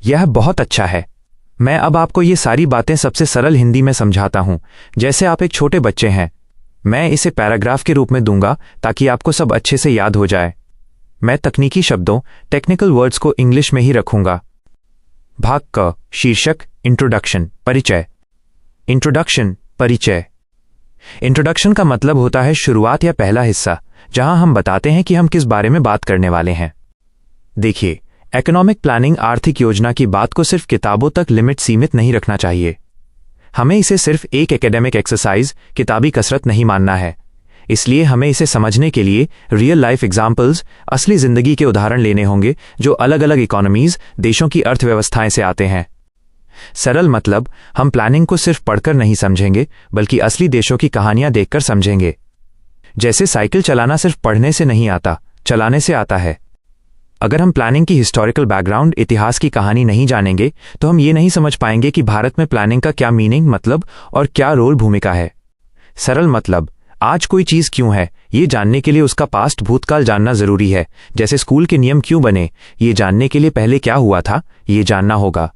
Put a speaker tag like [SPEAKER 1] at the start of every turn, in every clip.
[SPEAKER 1] यह बहुत अच्छा है। मैं अब आपको ये सारी बातें सबसे सरल हिंदी में समझाता हूं, जैसे आप एक छोटे बच्चे हैं। मैं इसे पैराग्राफ के रूप में दूंगा ताकि आपको सब अच्छे से याद हो जाए। मैं तकनीकी शब्दों टेक्निकल वर्ड्स को इंग्लिश में ही रखूंगा। भाग क शीर्षक इंट्रोडक्शन परिचय। इंट्रोडक्शन परिचय। इंट्रोडक्शन का मतलब होता है शुरुआत या पहला हिस्सा, जहां हम बताते हैं कि हम किस बारे में बात करने वाले हैं। देखिए, इकोनॉमिक प्लानिंग आर्थिक योजना की बात को सिर्फ किताबों तक सीमित नहीं रखना चाहिए। हमें इसे सिर्फ एक एकेडमिक एक्सरसाइज, किताबी कसरत नहीं मानना है। इसलिए हमें इसे समझने के लिए रियल लाइफ एग्जाम्पल्स, असली जिंदगी के उदाहरण लेने होंगे जो अलग अलग इकोनॉमीज, देशों की अर्थव्यवस्थाएं से आते हैं। सरल मतलब, हम प्लानिंग को सिर्फ पढ़कर नहीं समझेंगे, बल्कि असली देशों की कहानियां देखकर समझेंगे। जैसे साइकिल चलाना सिर्फ पढ़ने से नहीं आता, चलाने से आता है। अगर हम प्लानिंग की हिस्टोरिकल बैकग्राउंड, इतिहास की कहानी नहीं जानेंगे, तो हम ये नहीं समझ पाएंगे कि भारत में प्लानिंग का क्या मीनिंग, मतलब और क्या रोल, भूमिका है। सरल मतलब, आज कोई चीज क्यों है, ये जानने के लिए उसका पास्ट, भूतकाल जानना जरूरी है। जैसे स्कूल के नियम क्यों बने, ये जानने के लिए पहले क्या हुआ था, ये जानना होगा।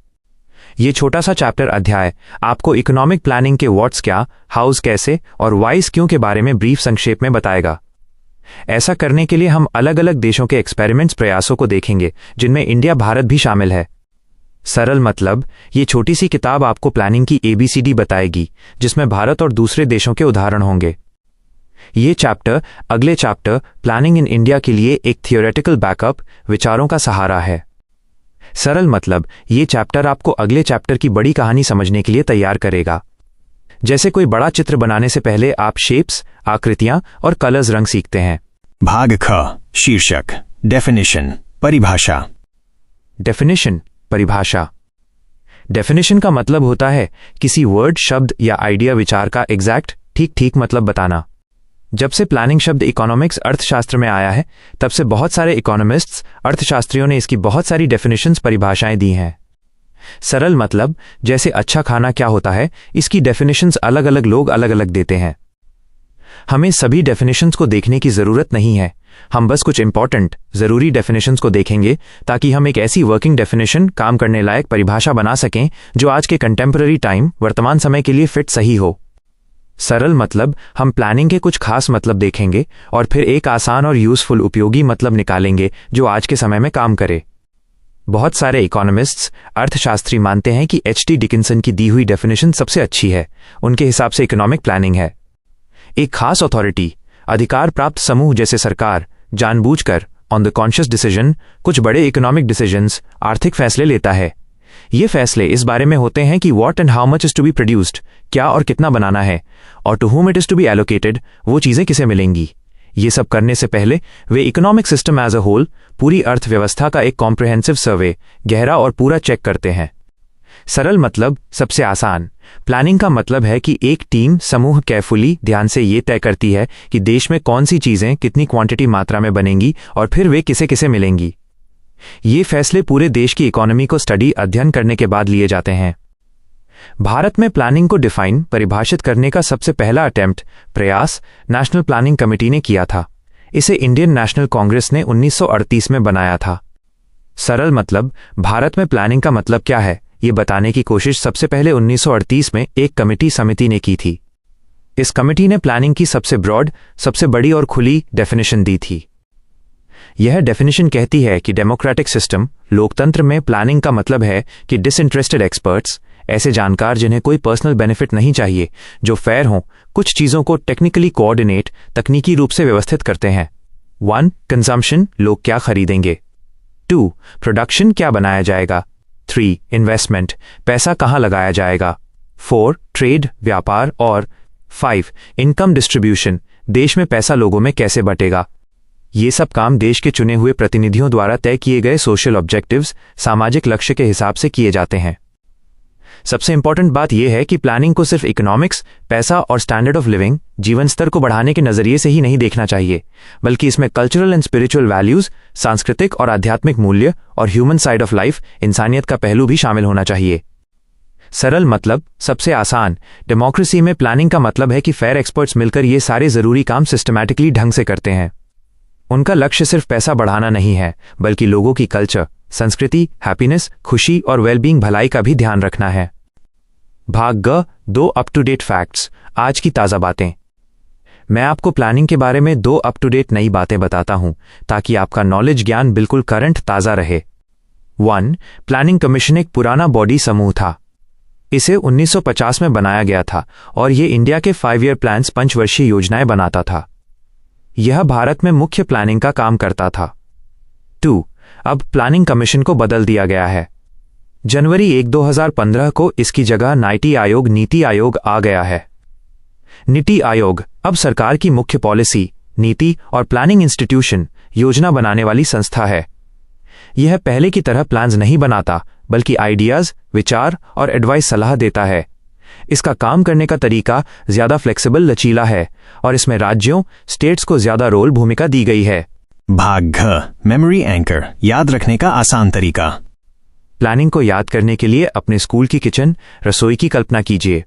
[SPEAKER 1] ये छोटा सा चैप्टर अध्याय आपको इकोनॉमिक प्लानिंग के व्हाट्स क्या, हाउस कैसे और वाइस क्यों के बारे में ब्रीफ संक्षेप में बताएगा। ऐसा करने के लिए हम अलग अलग देशों के एक्सपेरिमेंट्स, प्रयासों को देखेंगे, जिनमें इंडिया, भारत भी शामिल है। सरल मतलब, ये छोटी सी किताब आपको प्लानिंग की ABCD बताएगी, जिसमें भारत और दूसरे देशों के उदाहरण होंगे। ये चैप्टर अगले चैप्टर प्लानिंग इन इंडिया के लिए एक थियोरेटिकल बैकअप, विचारों का सहारा है। सरल मतलब, ये चैप्टर आपको अगले चैप्टर की बड़ी कहानी समझने के लिए तैयार करेगा। जैसे कोई बड़ा चित्र बनाने से पहले आप शेप्स, आकृतियां और कलर्स, रंग सीखते हैं।
[SPEAKER 2] भाग ख शीर्षक डेफिनेशन परिभाषा।
[SPEAKER 1] डेफिनेशन परिभाषा। डेफिनेशन का मतलब होता है किसी वर्ड, शब्द या आइडिया, विचार का एग्जैक्ट, ठीक मतलब बताना। जब से प्लानिंग शब्द इकोनॉमिक्स, अर्थशास्त्र में आया है, तब से बहुत सारे इकोनॉमिस्ट्स, अर्थशास्त्रियों ने इसकी बहुत सारी डेफिनेशंस, परिभाषाएं दी हैं। सरल मतलब, जैसे अच्छा खाना क्या होता है, इसकी डेफिनेशंस अलग अलग लोग अलग अलग देते हैं। हमें सभी डेफिनेशंस को देखने की जरूरत नहीं है। हम बस कुछ इंपॉर्टेंट, जरूरी डेफिनेशंस को देखेंगे, ताकि हम एक ऐसी वर्किंग डेफिनेशन, काम करने लायक परिभाषा बना सकें जो आज के कंटेम्पररी टाइम, वर्तमान समय के लिए फिट, सही हो। सरल मतलब, हम प्लानिंग के कुछ खास मतलब देखेंगे और फिर एक आसान और यूजफुल, उपयोगी मतलब निकालेंगे जो आज के समय में काम करे। बहुत सारे इकोनॉमिस्ट्स, अर्थशास्त्री मानते हैं कि H.T. डिकिंसन की दी हुई डेफिनेशन सबसे अच्छी है। उनके हिसाब से इकोनॉमिक प्लानिंग है एक खास अथॉरिटी, अधिकार प्राप्त समूह जैसे सरकार, जानबूझकर, ऑन द कॉन्शियस डिसीजन, कुछ बड़े इकोनॉमिक डिसीजंस, आर्थिक फैसले लेता है। ये फैसले इस बारे में होते हैं कि what and how much is to be produced, क्या और कितना बनाना है, और to whom it is to be allocated, वो चीजें किसे मिलेंगी। ये सब करने से पहले वे economic system as a whole, पूरी अर्थव्यवस्था का एक कॉम्प्रिहेंसिव सर्वे, गहरा और पूरा चेक करते हैं। सरल मतलब, सबसे आसान। प्लानिंग का मतलब है कि एक टीम, समूह केयरफुली, ध्यान से ये तय करती है कि देश में कौन सी चीजें कितनी क्वांटिटी, मात्रा में बनेंगी और फिर वे किसे किसे मिलेंगी। ये फैसले पूरे देश की इकोनॉमी को स्टडी, अध्ययन करने के बाद लिए जाते हैं। भारत में प्लानिंग को डिफाइन, परिभाषित करने का सबसे पहला अटेम्प्ट, प्रयास, नेशनल प्लानिंग कमेटी ने किया था। इसे इंडियन नेशनल कांग्रेस ने 1938 में बनाया था। सरल मतलब, भारत में प्लानिंग का मतलब क्या है, ये बताने की कोशिश सबसे पहले 1938 में एक कमेटी, समिति ने की थी। इस कमेटी ने प्लानिंग की सबसे ब्रॉड, सबसे बड़ी और खुली डेफिनेशन दी थी। यह डेफिनेशन कहती है कि डेमोक्रेटिक सिस्टम, लोकतंत्र में प्लानिंग का मतलब है कि डिसइंटरेस्टेड एक्सपर्ट्स, ऐसे जानकार जिन्हें कोई पर्सनल बेनिफिट नहीं चाहिए, जो फेयर हों, कुछ चीजों को टेक्निकली कोऑर्डिनेट, तकनीकी रूप से व्यवस्थित करते हैं। 1. कंजम्पशन, लोग क्या खरीदेंगे। 2. प्रोडक्शन, क्या बनाया जाएगा। 3. इन्वेस्टमेंट, पैसा कहाँ लगाया जाएगा। 4. ट्रेड, व्यापार। और 5. इनकम डिस्ट्रीब्यूशन, देश में पैसा लोगों में कैसे बटेगा। ये सब काम देश के चुने हुए प्रतिनिधियों द्वारा तय किए गए सोशल ऑब्जेक्टिव्स, सामाजिक लक्ष्य के हिसाब से किए जाते हैं। सबसे इंपॉर्टेंट बात यह है कि प्लानिंग को सिर्फ इकोनॉमिक्स, पैसा और स्टैंडर्ड ऑफ लिविंग, जीवन स्तर को बढ़ाने के नजरिए से ही नहीं देखना चाहिए, बल्कि इसमें कल्चरल एंड स्पिरिचुअल वैल्यूज, सांस्कृतिक और आध्यात्मिक मूल्य और ह्यूमन साइड ऑफ लाइफ, इंसानियत का पहलू भी शामिल होना चाहिए। सरल मतलब, सबसे आसान। डेमोक्रेसी में प्लानिंग का मतलब है कि फेयर एक्सपर्ट्स मिलकर ये सारे जरूरी काम सिस्टमैटिकली ढंग से करते हैं। उनका लक्ष्य सिर्फ पैसा बढ़ाना नहीं है, बल्कि लोगों की कल्चर, संस्कृति, हैप्पीनेस, खुशी और वेलबींग भलाई का भी ध्यान रखना है। भाग ग 2 अप टू डेट फैक्ट्स, आज की ताज़ा बातें। मैं आपको प्लानिंग के बारे में 2 अप टू डेट नई बातें बताता हूं ताकि आपका नॉलेज ज्ञान बिल्कुल करंट ताज़ा रहे। 1. प्लानिंग कमीशन एक पुराना बॉडी समूह था। इसे 1950 में बनाया गया था और ये इंडिया के 5 ईयर प्लान्स, पंचवर्षीय योजनाएं बनाता था। यह भारत में मुख्य प्लानिंग का काम करता था। 2. अब प्लानिंग कमीशन को बदल दिया गया है। जनवरी 1, 2015 को इसकी जगह नीति आयोग आ गया है। नीति आयोग अब सरकार की मुख्य पॉलिसी, नीति और प्लानिंग इंस्टीट्यूशन, योजना बनाने वाली संस्था है। यह पहले की तरह प्लान्स नहीं बनाता, बल्कि आइडियाज, विचार और एडवाइस सलाह देता है। इसका काम करने का तरीका ज्यादा फ्लेक्सिबल, लचीला है और इसमें राज्यों, स्टेट्स को ज्यादा रोल भूमिका दी गई है।
[SPEAKER 2] भाग घ मेमोरी एंकर, याद रखने का आसान तरीका।
[SPEAKER 1] प्लानिंग को याद करने के लिए अपने स्कूल की किचन, रसोई की कल्पना कीजिए।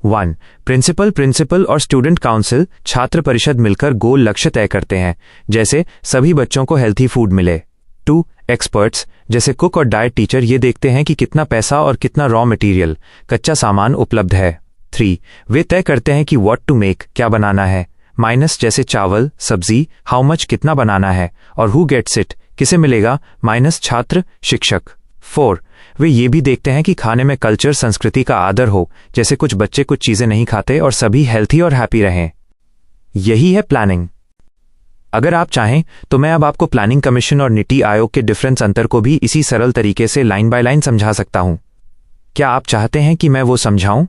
[SPEAKER 1] 1. प्रिंसिपल और स्टूडेंट काउंसिल, छात्र परिषद मिलकर गोल लक्ष्य तय करते हैं, जैसे सभी बच्चों को हेल्थी फूड मिले। 2. एक्सपर्ट्स जैसे कुक और डाइट टीचर ये देखते हैं कि कितना पैसा और कितना रॉ मटेरियल, कच्चा सामान उपलब्ध है। 3. वे तय करते हैं कि व्हाट टू मेक, क्या बनाना है। माइनस जैसे चावल, सब्जी, हाउ मच, कितना बनाना है और हु गेट्स इट, किसे मिलेगा। माइनस छात्र, शिक्षक। 4. वे ये भी देखते हैं कि खाने में कल्चर, संस्कृति का आदर हो, जैसे कुछ बच्चे कुछ चीजें नहीं खाते और सभी हेल्थी और हैप्पी रहें। यही है प्लानिंग। अगर आप चाहें तो मैं अब आपको प्लानिंग कमीशन और नीति आयोग के डिफरेंस अंतर को भी इसी सरल तरीके से लाइन बाय लाइन समझा सकता हूं। क्या आप चाहते हैं कि मैं वो समझाऊं?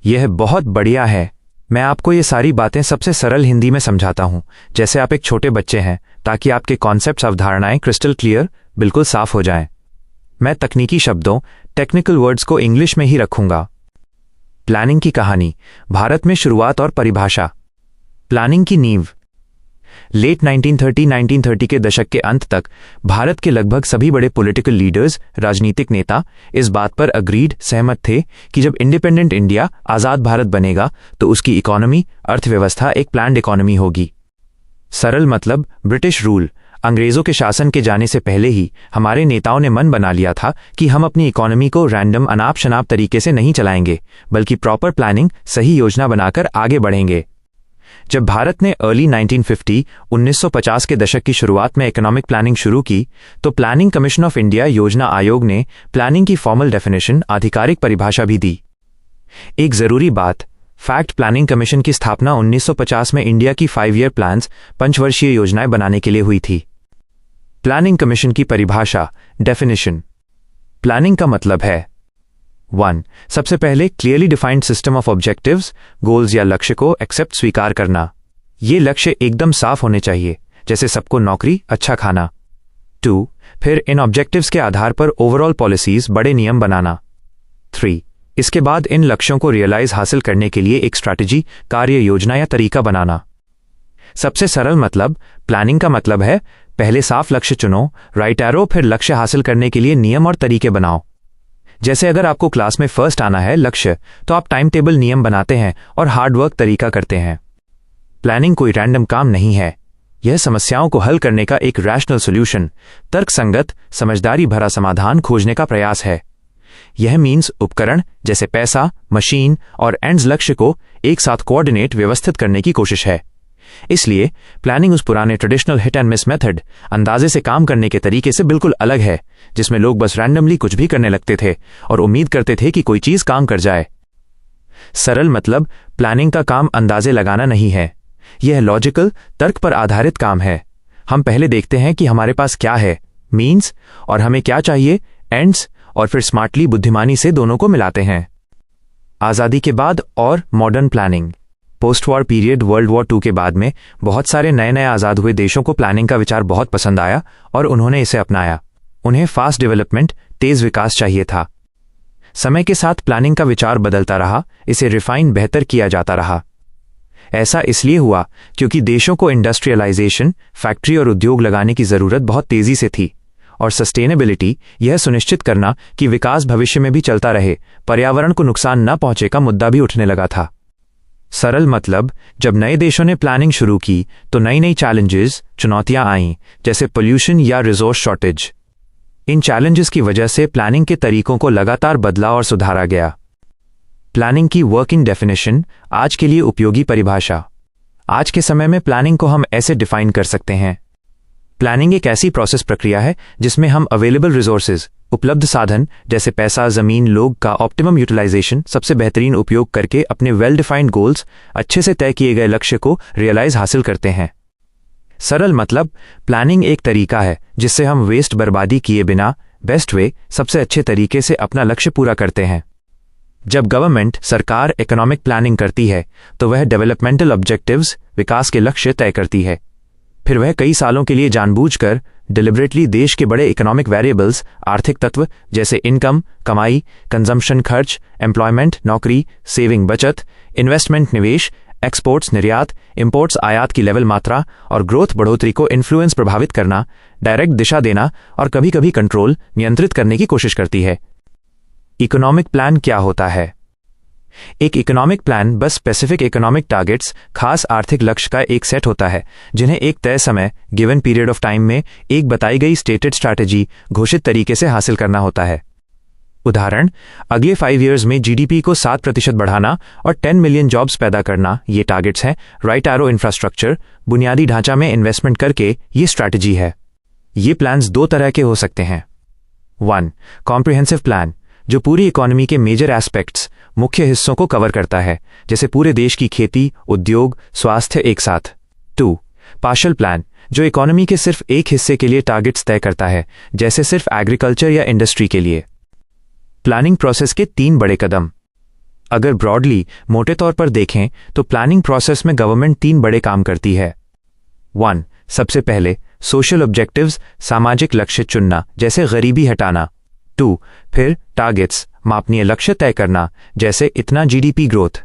[SPEAKER 1] यह बहुत बढ़िया है। मैं आपको ये सारी बातें सबसे सरल हिंदी में समझाता हूं, जैसे आप एक छोटे बच्चे हैं, ताकि आपके कॉन्सेप्ट्स, अवधारणाएं क्रिस्टल क्लियर, बिल्कुल साफ हो जाएं। मैं तकनीकी शब्दों, टेक्निकल वर्ड्स को इंग्लिश में ही रखूंगा। प्लानिंग की कहानी, भारत में शुरुआत और परिभाषा। प्लानिंग की नींव। लेट 1930 के दशक के अंत तक भारत के लगभग सभी बड़े पॉलिटिकल लीडर्स, राजनीतिक नेता इस बात पर सहमत थे कि जब इंडिपेंडेंट इंडिया, आजाद भारत बनेगा तो उसकी इकोनॉमी, अर्थव्यवस्था एक प्लान्ड इकोनॉमी होगी। सरल मतलब ब्रिटिश रूल, अंग्रेजों के शासन के जाने से पहले ही हमारे नेताओं ने मन बना लिया था कि हम अपनी इकोनॉमी को रैंडम अनाप शनाप तरीके से नहीं चलाएंगे, बल्कि प्रॉपर प्लानिंग, सही योजना बनाकर आगे बढ़ेंगे। जब भारत ने अर्ली 1950 के दशक की शुरुआत में इकोनॉमिक प्लानिंग शुरू की, तो प्लानिंग कमीशन ऑफ इंडिया योजना आयोग ने प्लानिंग की फॉर्मल डेफिनेशन, आधिकारिक परिभाषा भी दी। एक जरूरी बात, फैक्ट, प्लानिंग कमीशन की स्थापना 1950 में इंडिया की 5 ईयर प्लान्स, पंचवर्षीय योजनाएं बनाने के लिए हुई थी। प्लानिंग कमीशन की परिभाषा, डेफिनेशन। प्लानिंग का मतलब है 1. सबसे पहले clearly defined system of objectives, goals या लक्ष्य को एक्सेप्ट, स्वीकार करना। ये लक्ष्य एकदम साफ होने चाहिए, जैसे सबको नौकरी, अच्छा खाना। 2. फिर इन ऑब्जेक्टिव्स के आधार पर ओवरऑल पॉलिसीज, बड़े नियम बनाना। 3. इसके बाद इन लक्ष्यों को रियलाइज हासिल करने के लिए एक स्ट्रैटेजी, कार्य योजना या तरीका बनाना। सबसे सरल मतलब, प्लानिंग का मतलब है पहले साफ लक्ष्य चुनो, राइट एरो, फिर लक्ष्य हासिल करने के लिए नियम और तरीके बनाओ। जैसे अगर आपको क्लास में फर्स्ट आना है लक्ष्य, तो आप टाइम टेबल, नियम बनाते हैं और हार्डवर्क तरीका करते हैं। प्लानिंग कोई रैंडम काम नहीं है, यह समस्याओं को हल करने का एक रैशनल सॉल्यूशन, तर्कसंगत, समझदारी भरा समाधान खोजने का प्रयास है। यह मीन्स उपकरण जैसे पैसा, मशीन और एंड्स लक्ष्य को एक साथ कोऑर्डिनेट, व्यवस्थित करने की कोशिश है। इसलिए प्लानिंग उस पुराने traditional hit and miss method, अंदाजे से काम करने के तरीके से बिल्कुल अलग है, जिसमें लोग बस रैंडमली कुछ भी करने लगते थे और उम्मीद करते थे कि कोई चीज काम कर जाए। सरल मतलब, प्लानिंग का काम अंदाजे लगाना नहीं है, यह लॉजिकल, तर्क पर आधारित काम है। हम पहले देखते हैं कि हमारे पास क्या है, मीन्स, और हमें क्या चाहिए, एंड्स, और फिर स्मार्टली, बुद्धिमानी से दोनों को मिलाते हैं। आजादी के बाद और modern planning. Post war period, world war 2 के बाद में बहुत सारे नए नए आजाद हुए देशों को प्लानिंग का विचार बहुत पसंद आया और उन्होंने इसे अपनाया। उन्हें फास्ट डेवलपमेंट, तेज विकास चाहिए था। समय के साथ प्लानिंग का विचार बदलता रहा, इसे रिफाइन, बेहतर किया जाता रहा। ऐसा इसलिए हुआ क्योंकि देशों को इंडस्ट्रियलाइजेशन, फैक्ट्री और उद्योग लगाने की जरूरत बहुत तेजी से थी, और सस्टेनेबिलिटी, यह सुनिश्चित करना कि विकास भविष्य में भी चलता रहे, पर्यावरण को नुकसान न पहुंचे का मुद्दा भी उठने लगा था। सरल मतलब, जब नए देशों ने प्लानिंग शुरू की तो नई नई चैलेंजेस, चुनौतियां आईं, जैसे पोल्यूशन या रिसोर्स शॉर्टेज। इन चैलेंजेस की वजह से प्लानिंग के तरीकों को लगातार बदला और सुधारा गया। प्लानिंग की वर्किंग डेफिनेशन, आज के लिए उपयोगी परिभाषा। आज के समय में प्लानिंग को हम ऐसे डिफाइन कर सकते हैं। प्लानिंग एक ऐसी प्रोसेस, प्रक्रिया है जिसमें हम अवेलेबल रिसोर्सेज, उपलब्ध साधन जैसे पैसा, जमीन, लोग का ऑप्टिमम यूटिलाइजेशन, सबसे बेहतरीन उपयोग करके अपने वेल डिफाइंड गोल्स, अच्छे से तय किए गए लक्ष्य को रियलाइज हासिल करते हैं। सरल मतलब, प्लानिंग एक तरीका है जिससे हम वेस्ट, बर्बादी किए बिना बेस्ट वे, सबसे अच्छे तरीके से अपना लक्ष्य पूरा करते हैं। जब गवर्नमेंट, सरकार इकोनॉमिक प्लानिंग करती है तो वह डेवलपमेंटल ऑब्जेक्टिव्स, विकास के लक्ष्य तय करती है। फिर वह कई सालों के लिए जानबूझकर डिलिबरेटली देश के बड़े इकोनॉमिक वेरिएबल्स, आर्थिक तत्व जैसे इनकम, कमाई, कंजम्पशन, खर्च, एम्प्लॉयमेंट, नौकरी, सेविंग, बचत, इन्वेस्टमेंट, निवेश, एक्सपोर्ट्स, निर्यात, इंपोर्ट्स, आयात की लेवल, मात्रा और ग्रोथ, बढ़ोतरी को इन्फ्लुएंस, प्रभावित करना, डायरेक्ट दिशा देना और कभी कभी कंट्रोल, नियंत्रित करने की कोशिश करती है। इकोनॉमिक प्लान क्या होता है? एक इकोनॉमिक प्लान बस स्पेसिफिक इकोनॉमिक टारगेट्स, खास आर्थिक लक्ष्य का एक सेट होता है जिन्हें एक तय समय, गिवन पीरियड ऑफ टाइम में एक बताई गई स्टेटेड स्ट्रैटेजी, घोषित तरीके से हासिल करना होता है। उदाहरण, अगले 5 इयर्स में जीडीपी को 7% बढ़ाना और 10 मिलियन जॉब्स पैदा करना, ये टारगेट्स हैं। राइट एरो इंफ्रास्ट्रक्चर, बुनियादी ढांचा में इन्वेस्टमेंट करके, ये स्ट्रैटेजी है। ये प्लान्स 2 तरह के हो सकते हैं। 1. कॉम्प्रिहेंसिव प्लान, जो पूरी इकोनॉमी के मेजर एस्पेक्ट्स, मुख्य हिस्सों को कवर करता है, जैसे पूरे देश की खेती, उद्योग, स्वास्थ्य एक साथ। 2. पार्शियल प्लान, जो इकोनॉमी के सिर्फ एक हिस्से के लिए टारगेट्स तय करता है, जैसे सिर्फ एग्रीकल्चर या इंडस्ट्री के लिए। प्लानिंग प्रोसेस के 3 बड़े कदम। अगर ब्रॉडली, मोटे तौर पर देखें तो प्लानिंग प्रोसेस में गवर्नमेंट 3 बड़े काम करती है। 1. सबसे पहले सोशल ऑब्जेक्टिव्स, सामाजिक लक्ष्य चुनना, जैसे गरीबी हटाना। 2. फिर टारगेट्स, मापनीय लक्ष्य तय करना, जैसे इतना जीडीपी ग्रोथ।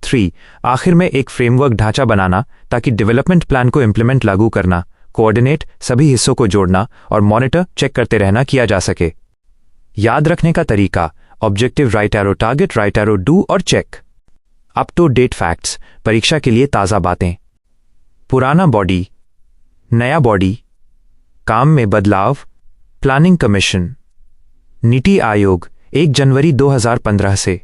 [SPEAKER 1] 3. आखिर में एक फ्रेमवर्क, ढांचा बनाना ताकि डेवलपमेंट प्लान को इम्प्लीमेंट, लागू करना, कोऑर्डिनेट, सभी हिस्सों को जोड़ना और मॉनिटर, चेक करते रहना किया जा सके। याद रखने का तरीका, objective, right arrow, target, right arrow, do और check. Up to date facts, परीक्षा के लिए ताज़ा बातें। पुराना बॉडी, नया बॉडी, काम में बदलाव। Planning commission. नीति आयोग 1 जनवरी 2015 से।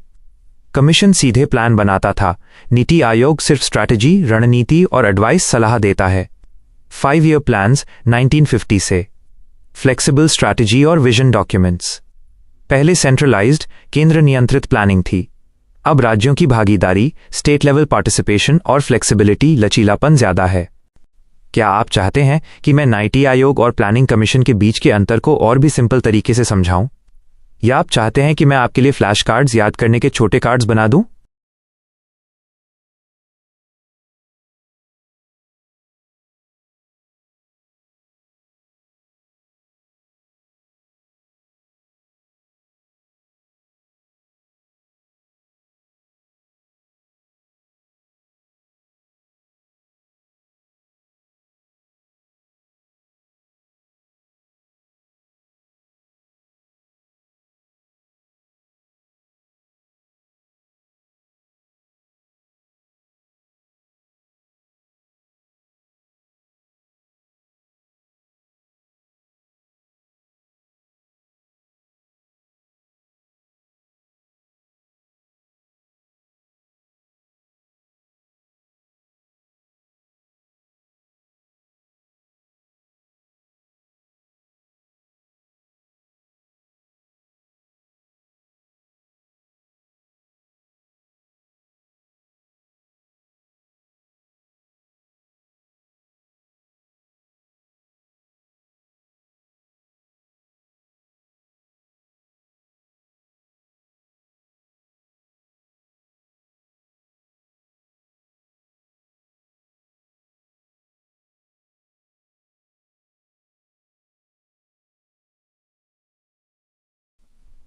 [SPEAKER 1] कमीशन सीधे प्लान बनाता था, नीति आयोग सिर्फ स्ट्रैटेजी, रणनीति और एडवाइस सलाह देता है। 5 ईयर प्लान्स 1950 से। फ्लेक्सिबल स्ट्रैटेजी और विजन डॉक्यूमेंट्स। पहले सेंट्रलाइज्ड, केंद्र नियंत्रित प्लानिंग थी। अब राज्यों की भागीदारी, स्टेट लेवल पार्टिसिपेशन और फ्लेक्सिबिलिटी, लचीलापन ज्यादा है। क्या आप चाहते हैं कि मैं नीति आयोग और प्लानिंग कमीशन के बीच के अंतर को और भी सिंपल तरीके से समझाऊं? या आप चाहते हैं कि मैं आपके लिए फ्लैश कार्ड्स याद करने के छोटे कार्ड्स बना दूं?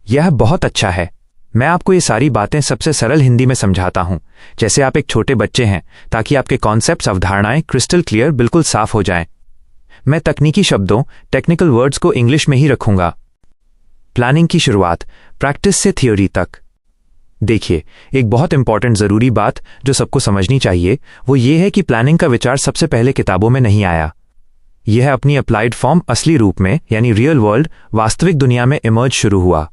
[SPEAKER 1] यह बहुत अच्छा है। मैं आपको ये सारी बातें सबसे सरल हिंदी में समझाता हूं, जैसे आप एक छोटे बच्चे हैं, ताकि आपके कॉन्सेप्ट्स, अवधारणाएं क्रिस्टल क्लियर, बिल्कुल साफ हो जाएं। मैं तकनीकी शब्दों, टेक्निकल वर्ड्स को इंग्लिश में ही रखूंगा। प्लानिंग की शुरुआत, प्रैक्टिस से थ्योरी तक। देखिए, एक बहुत इंपॉर्टेंट जरूरी बात जो सबको समझनी चाहिए वो ये है कि प्लानिंग का विचार सबसे पहले किताबों में नहीं आया। यह अपनी अप्लाइड फॉर्म, असली रूप में, यानी रियल वर्ल्ड, वास्तविक दुनिया में इमर्ज शुरू हुआ।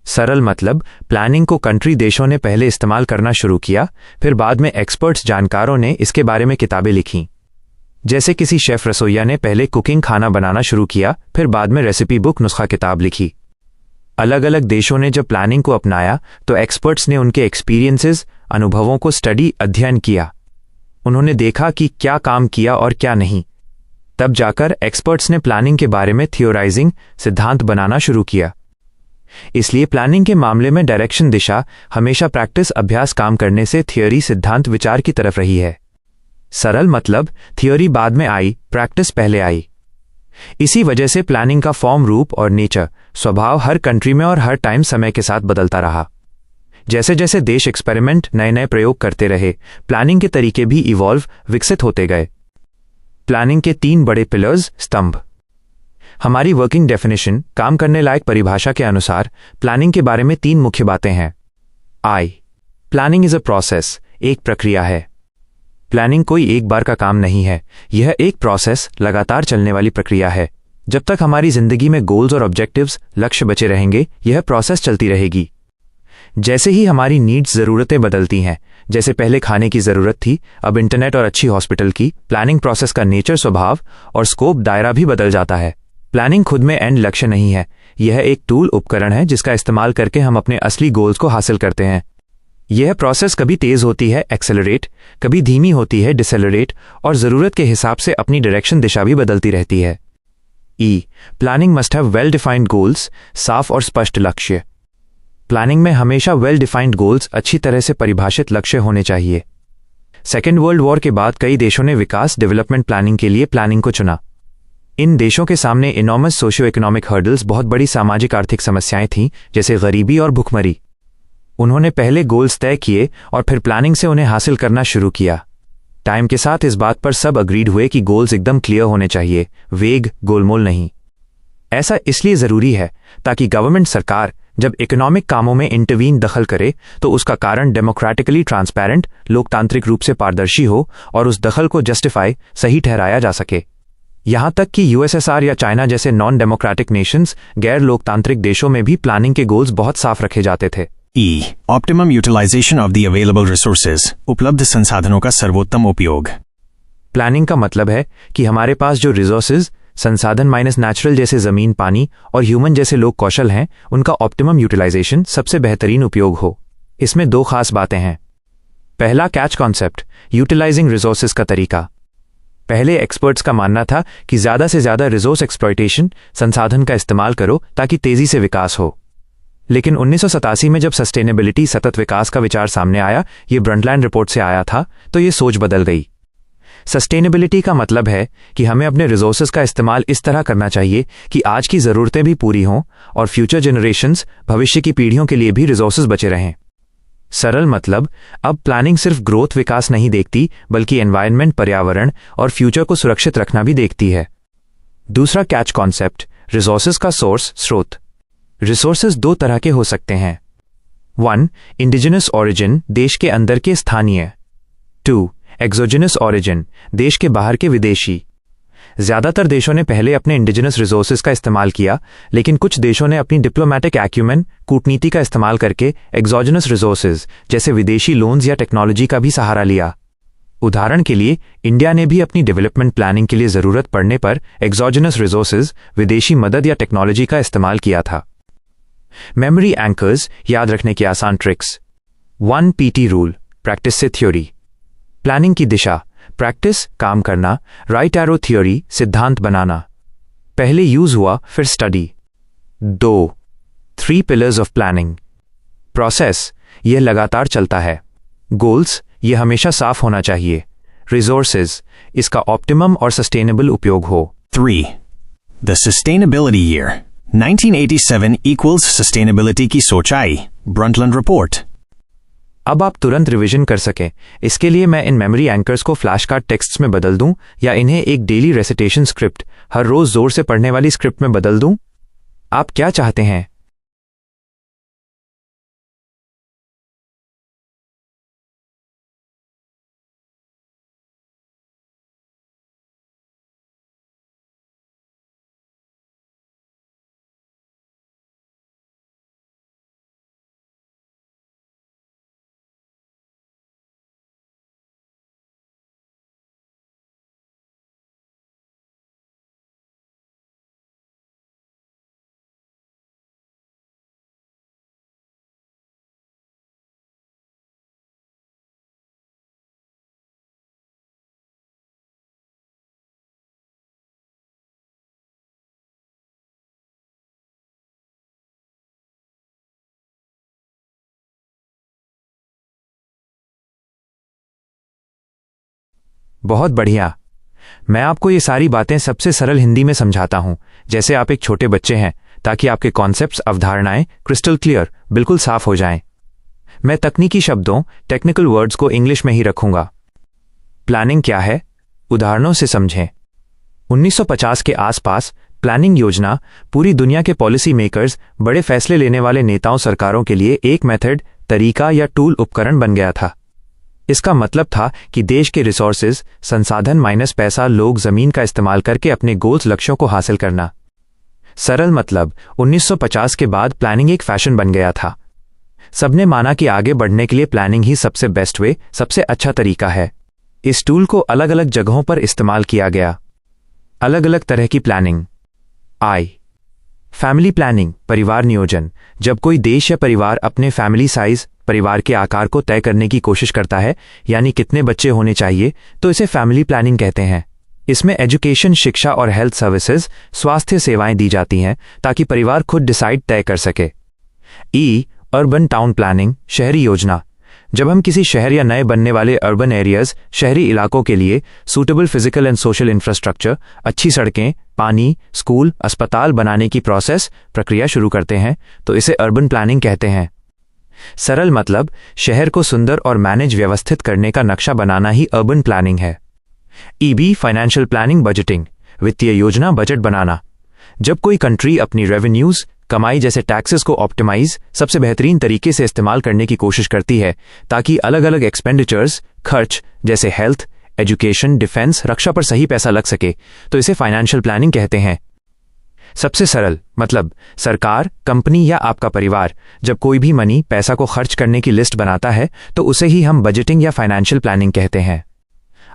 [SPEAKER 1] सरल मतलब, प्लानिंग को कंट्री देशों ने पहले इस्तेमाल करना शुरू किया, फिर बाद में एक्सपर्ट्स, जानकारों ने इसके बारे में किताबें लिखीं। जैसे किसी शेफ रसोइया ने पहले कुकिंग, खाना बनाना शुरू किया, फिर बाद में रेसिपी बुक, नुस्खा किताब लिखी। अलग अलग देशों ने जब प्लानिंग को अपनाया तो एक्सपर्ट्स ने उनके एक्सपीरियंसेस, अनुभवों को स्टडी, अध्ययन किया। उन्होंने देखा कि क्या काम किया और क्या नहीं। तब जाकर एक्सपर्ट्स ने प्लानिंग के बारे में थियोराइजिंग, सिद्धांत बनाना शुरू किया। इसलिए प्लानिंग के मामले में डायरेक्शन, दिशा हमेशा प्रैक्टिस, अभ्यास, काम करने से थियोरी, सिद्धांत, विचार की तरफ रही है। सरल मतलब, थियोरी बाद में आई, प्रैक्टिस पहले आई। इसी वजह से प्लानिंग का फॉर्म, रूप और नेचर, स्वभाव हर कंट्री में और हर टाइम समय के साथ बदलता रहा। जैसे जैसे देश एक्सपेरिमेंट, नए नए प्रयोग करते रहे, प्लानिंग के तरीके भी इवॉल्व, विकसित होते गए। प्लानिंग के 3 बड़े पिलर्स, स्तंभ। हमारी वर्किंग डेफिनेशन, काम करने लायक परिभाषा के अनुसार प्लानिंग के बारे में 3 मुख्य बातें हैं। आई, प्लानिंग इज अ प्रोसेस, एक प्रक्रिया है। प्लानिंग कोई एक बार का काम नहीं है, यह एक प्रोसेस, लगातार चलने वाली प्रक्रिया है। जब तक हमारी जिंदगी में गोल्स और ऑब्जेक्टिव्स, लक्ष्य बचे रहेंगे, यह प्रोसेस चलती रहेगी। जैसे ही हमारी नीड्स, जरूरतें बदलती हैं, जैसे पहले खाने की जरूरत थी, अब इंटरनेट और अच्छी हॉस्पिटल की, प्लानिंग प्रोसेस का नेचर, स्वभाव और स्कोप, दायरा भी बदल जाता है। प्लानिंग खुद में एंड लक्ष्य नहीं है, यह एक टूल, उपकरण है जिसका इस्तेमाल करके हम अपने असली गोल्स को हासिल करते हैं। यह प्रोसेस कभी तेज होती है, एक्सेलरेट, कभी धीमी होती है, डिसेलरेट, और जरूरत के हिसाब से अपनी डायरेक्शन, दिशा भी बदलती रहती है। E, planning must have well defined goals, साफ और स्पष्ट लक्ष्य। प्लानिंग में हमेशा वेल डिफाइंड गोल्स, अच्छी तरह से परिभाषित लक्ष्य होने चाहिए। सेकेंड वर्ल्ड वॉर के बाद कई देशों ने विकास, डेवलपमेंट प्लानिंग के लिए प्लानिंग को चुना। इन देशों के सामने इनॉर्मस सोशियो इकोनॉमिक हर्डल्स, बहुत बड़ी सामाजिक आर्थिक समस्याएं थीं, जैसे गरीबी और भुखमरी। उन्होंने पहले गोल्स तय किए और फिर प्लानिंग से उन्हें हासिल करना शुरू किया। टाइम के साथ इस बात पर सब अग्रीड हुए कि गोल्स एकदम क्लियर होने चाहिए, वेग, गोलमोल नहीं। ऐसा इसलिए जरूरी है ताकि गवर्नमेंट, सरकार जब इकोनॉमिक कामों में इंटरवीन, दखल करे तो उसका कारण डेमोक्रेटिकली ट्रांसपेरेंट, लोकतांत्रिक रूप से पारदर्शी हो और उस दखल को जस्टिफाई, सही ठहराया जा सके। यहां तक कि यूएसएसआर या चाइना जैसे नॉन डेमोक्रेटिक नेशंस, गैर लोकतांत्रिक देशों में भी प्लानिंग के गोल्स बहुत साफ रखे जाते थे।
[SPEAKER 2] E. Optimum utilization of the available resources. उपलब्ध संसाधनों का सर्वोत्तम उपयोग।
[SPEAKER 1] प्लानिंग का मतलब है कि हमारे पास जो रिसोर्सेज, संसाधन माइनस नेचुरल जैसे जमीन, पानी और ह्यूमन जैसे लोग कौशल हैं, उनका ऑप्टिमम यूटिलाइजेशन, सबसे बेहतरीन उपयोग हो। इसमें दो खास बातें हैं। पहला कैच कॉन्सेप्ट, यूटिलाइजिंग रिसोर्सेज का तरीका। पहले एक्सपर्ट्स का मानना था कि ज्यादा से ज्यादा रिसोर्स एक्सप्लॉयटेशन, संसाधन का इस्तेमाल करो ताकि तेजी से विकास हो। लेकिन 1987 में जब सस्टेनेबिलिटी, सतत विकास का विचार सामने आया, ये ब्रंटलैंड रिपोर्ट से आया था, तो ये सोच बदल गई। सस्टेनेबिलिटी का मतलब है कि हमें अपने रिसोर्सेज का इस्तेमाल इस तरह करना चाहिए कि आज की जरूरतें भी पूरी हों और फ्यूचर जनरेशंस, भविष्य की पीढ़ियों के लिए भी रिसोर्सेज बचे रहें। सरल मतलब, अब प्लानिंग सिर्फ ग्रोथ विकास नहीं देखती, बल्कि एनवायरनमेंट, पर्यावरण और फ्यूचर को सुरक्षित रखना भी देखती है। दूसरा कैच कॉन्सेप्ट, रिसोर्सेज का सोर्स, स्रोत। रिसोर्सेज दो तरह के हो सकते हैं। 1. इंडिजिनस ओरिजिन, देश के अंदर के स्थानीय। 2. एक्सोजिनस ओरिजिन, देश के बाहर के विदेशी। ज्यादातर देशों ने पहले अपने इंडिजिनस रिसोर्सेज का इस्तेमाल किया, लेकिन कुछ देशों ने अपनी डिप्लोमैटिक एक्यूमेन, कूटनीति का इस्तेमाल करके एक्सोजिनस रिसोर्सेज जैसे विदेशी लोन्स या टेक्नोलॉजी का भी सहारा लिया। उदाहरण के लिए, इंडिया ने भी अपनी डेवलपमेंट प्लानिंग के लिए जरूरत पड़ने पर एक्सोजिनस रिसोर्सेज, विदेशी मदद या टेक्नोलॉजी का इस्तेमाल किया था। मेमोरी एंकर्स, याद रखने की आसान ट्रिक्स। 1 PT रूल, प्रैक्टिस से थ्योरी। प्लानिंग की दिशा, प्रैक्टिस, काम करना, राइट एरो थ्योरी, सिद्धांत बनाना। पहले यूज हुआ, फिर study. 2. 3 pillars of planning. Process, यह लगातार चलता है। गोल्स, यह हमेशा साफ होना चाहिए। रिसोर्सेज, इसका ऑप्टिमम और सस्टेनेबल उपयोग हो।
[SPEAKER 2] 3. The Sustainability Year. 1987 equals sustainability की सोच आई। Brundtland report.
[SPEAKER 1] अब आप तुरंत रिवीजन कर सकें, इसके लिए मैं इन मेमोरी एंकर्स को फ्लैश कार्ड टेक्स्ट्स में बदल दूं या इन्हें एक डेली रेसिटेशन स्क्रिप्ट, हर रोज जोर से पढ़ने वाली स्क्रिप्ट में बदल दूं? आप क्या चाहते हैं? बहुत बढ़िया। मैं आपको ये सारी बातें सबसे सरल हिंदी में समझाता हूं, जैसे आप एक छोटे बच्चे हैं, ताकि आपके कॉन्सेप्ट्स, अवधारणाएं क्रिस्टल क्लियर, बिल्कुल साफ हो जाएं। मैं तकनीकी शब्दों, टेक्निकल वर्ड्स को इंग्लिश में ही रखूंगा। प्लानिंग क्या है? उदाहरणों से समझें। 1950 के आसपास प्लानिंग योजना पूरी दुनिया के पॉलिसी मेकर्स, बड़े फैसले लेने वाले नेताओं, सरकारों के लिए एक मेथड, तरीका या टूल, उपकरण बन गया था। इसका मतलब था कि देश के रिसोर्सेज, संसाधन माइनस पैसा, लोग, जमीन का इस्तेमाल करके अपने गोल्स, लक्ष्यों को हासिल करना। सरल मतलब, 1950 के बाद प्लानिंग एक फैशन बन गया था। सबने माना कि आगे बढ़ने के लिए प्लानिंग ही सबसे बेस्ट वे, सबसे अच्छा तरीका है। इस टूल को अलग अलग जगहों पर इस्तेमाल किया गया। अलग अलग तरह की प्लानिंग। फैमिली प्लानिंग, परिवार नियोजन। जब कोई देश या परिवार अपने फैमिली साइज, परिवार के आकार को तय करने की कोशिश करता है, यानी कितने बच्चे होने चाहिए, तो इसे फैमिली प्लानिंग कहते हैं। इसमें एजुकेशन, शिक्षा और हेल्थ सर्विसेज, स्वास्थ्य सेवाएं दी जाती हैं ताकि परिवार खुद डिसाइड तय कर सके। अर्बन टाउन प्लानिंग, शहरी योजना। जब हम किसी शहर या नए बनने वाले अर्बन एरियाज, शहरी इलाकों के लिए suitable physical and social infrastructure, अच्छी सड़कें, पानी, स्कूल, अस्पताल बनाने की प्रक्रिया शुरू करते हैं, तो इसे अर्बन प्लानिंग कहते हैं। सरल मतलब, शहर को सुंदर और मैनेज, व्यवस्थित करने का नक्शा बनाना ही अर्बन प्लानिंग है। फाइनेंशियल प्लानिंग, बजटिंग, वित्तीय योजना, बजट बनाना। जब कोई कंट्री अपनी रेवेन्यूज, कमाई जैसे टैक्सेस को ऑप्टिमाइज, सबसे बेहतरीन तरीके से इस्तेमाल करने की कोशिश करती है, ताकि अलग अलग एक्सपेंडिचर्स, खर्च जैसे हेल्थ, एजुकेशन, डिफेंस, रक्षा पर सही पैसा लग सके तो इसे फाइनेंशियल प्लानिंग कहते हैं। सबसे सरल मतलब सरकार, कंपनी या आपका परिवार जब कोई भी मनी पैसा को खर्च करने की लिस्ट बनाता है तो उसे ही हम बजटिंग या फाइनेंशियल प्लानिंग कहते हैं।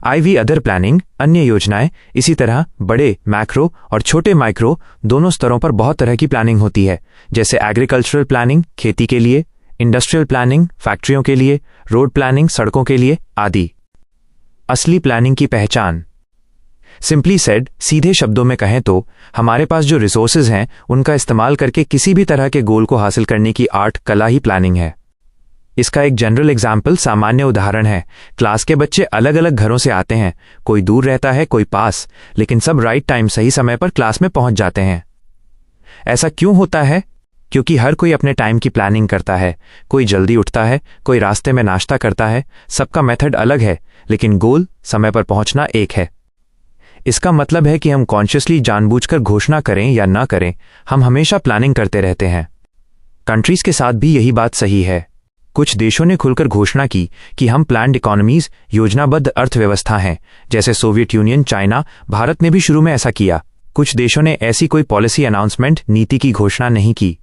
[SPEAKER 1] IV अदर प्लानिंग, अन्य योजनाएं, इसी तरह बड़े मैक्रो और छोटे माइक्रो दोनों स्तरों पर बहुत तरह की प्लानिंग होती है, जैसे एग्रीकल्चरल प्लानिंग खेती के लिए, इंडस्ट्रियल प्लानिंग फैक्ट्रियों के लिए, रोड प्लानिंग सड़कों के लिए आदि। असली प्लानिंग की पहचान। सिंपली सेड, सीधे शब्दों में कहें तो हमारे पास जो रिसोर्सेज हैं उनका इस्तेमाल करके किसी भी तरह के गोल को हासिल करने की आर्ट, कला ही प्लानिंग है। इसका एक जनरल एग्जाम्पल, सामान्य उदाहरण है, क्लास के बच्चे अलग अलग घरों से आते हैं, कोई दूर रहता है कोई पास, लेकिन सब राइट टाइम सही समय पर क्लास में पहुंच जाते हैं। ऐसा क्यों होता है? क्योंकि हर कोई अपने टाइम की प्लानिंग करता है, कोई जल्दी उठता है, कोई रास्ते में नाश्ता करता है, सबका मेथड अलग है, लेकिन गोल समय पर पहुंचना एक है। इसका मतलब है कि हम कॉन्शियसली जानबूझकर घोषणा करें या ना करें, हम हमेशा प्लानिंग करते रहते हैं। कंट्रीज के साथ भी यही बात सही है। कुछ देशों ने खुलकर घोषणा की कि हम प्लान्ड इकोनॉमीज, योजनाबद्ध अर्थव्यवस्था हैं, जैसे सोवियत यूनियन, चाइना, भारत ने भी शुरू में ऐसा किया। कुछ देशों ने ऐसी कोई पॉलिसी अनाउंसमेंट, नीति की घोषणा नहीं की।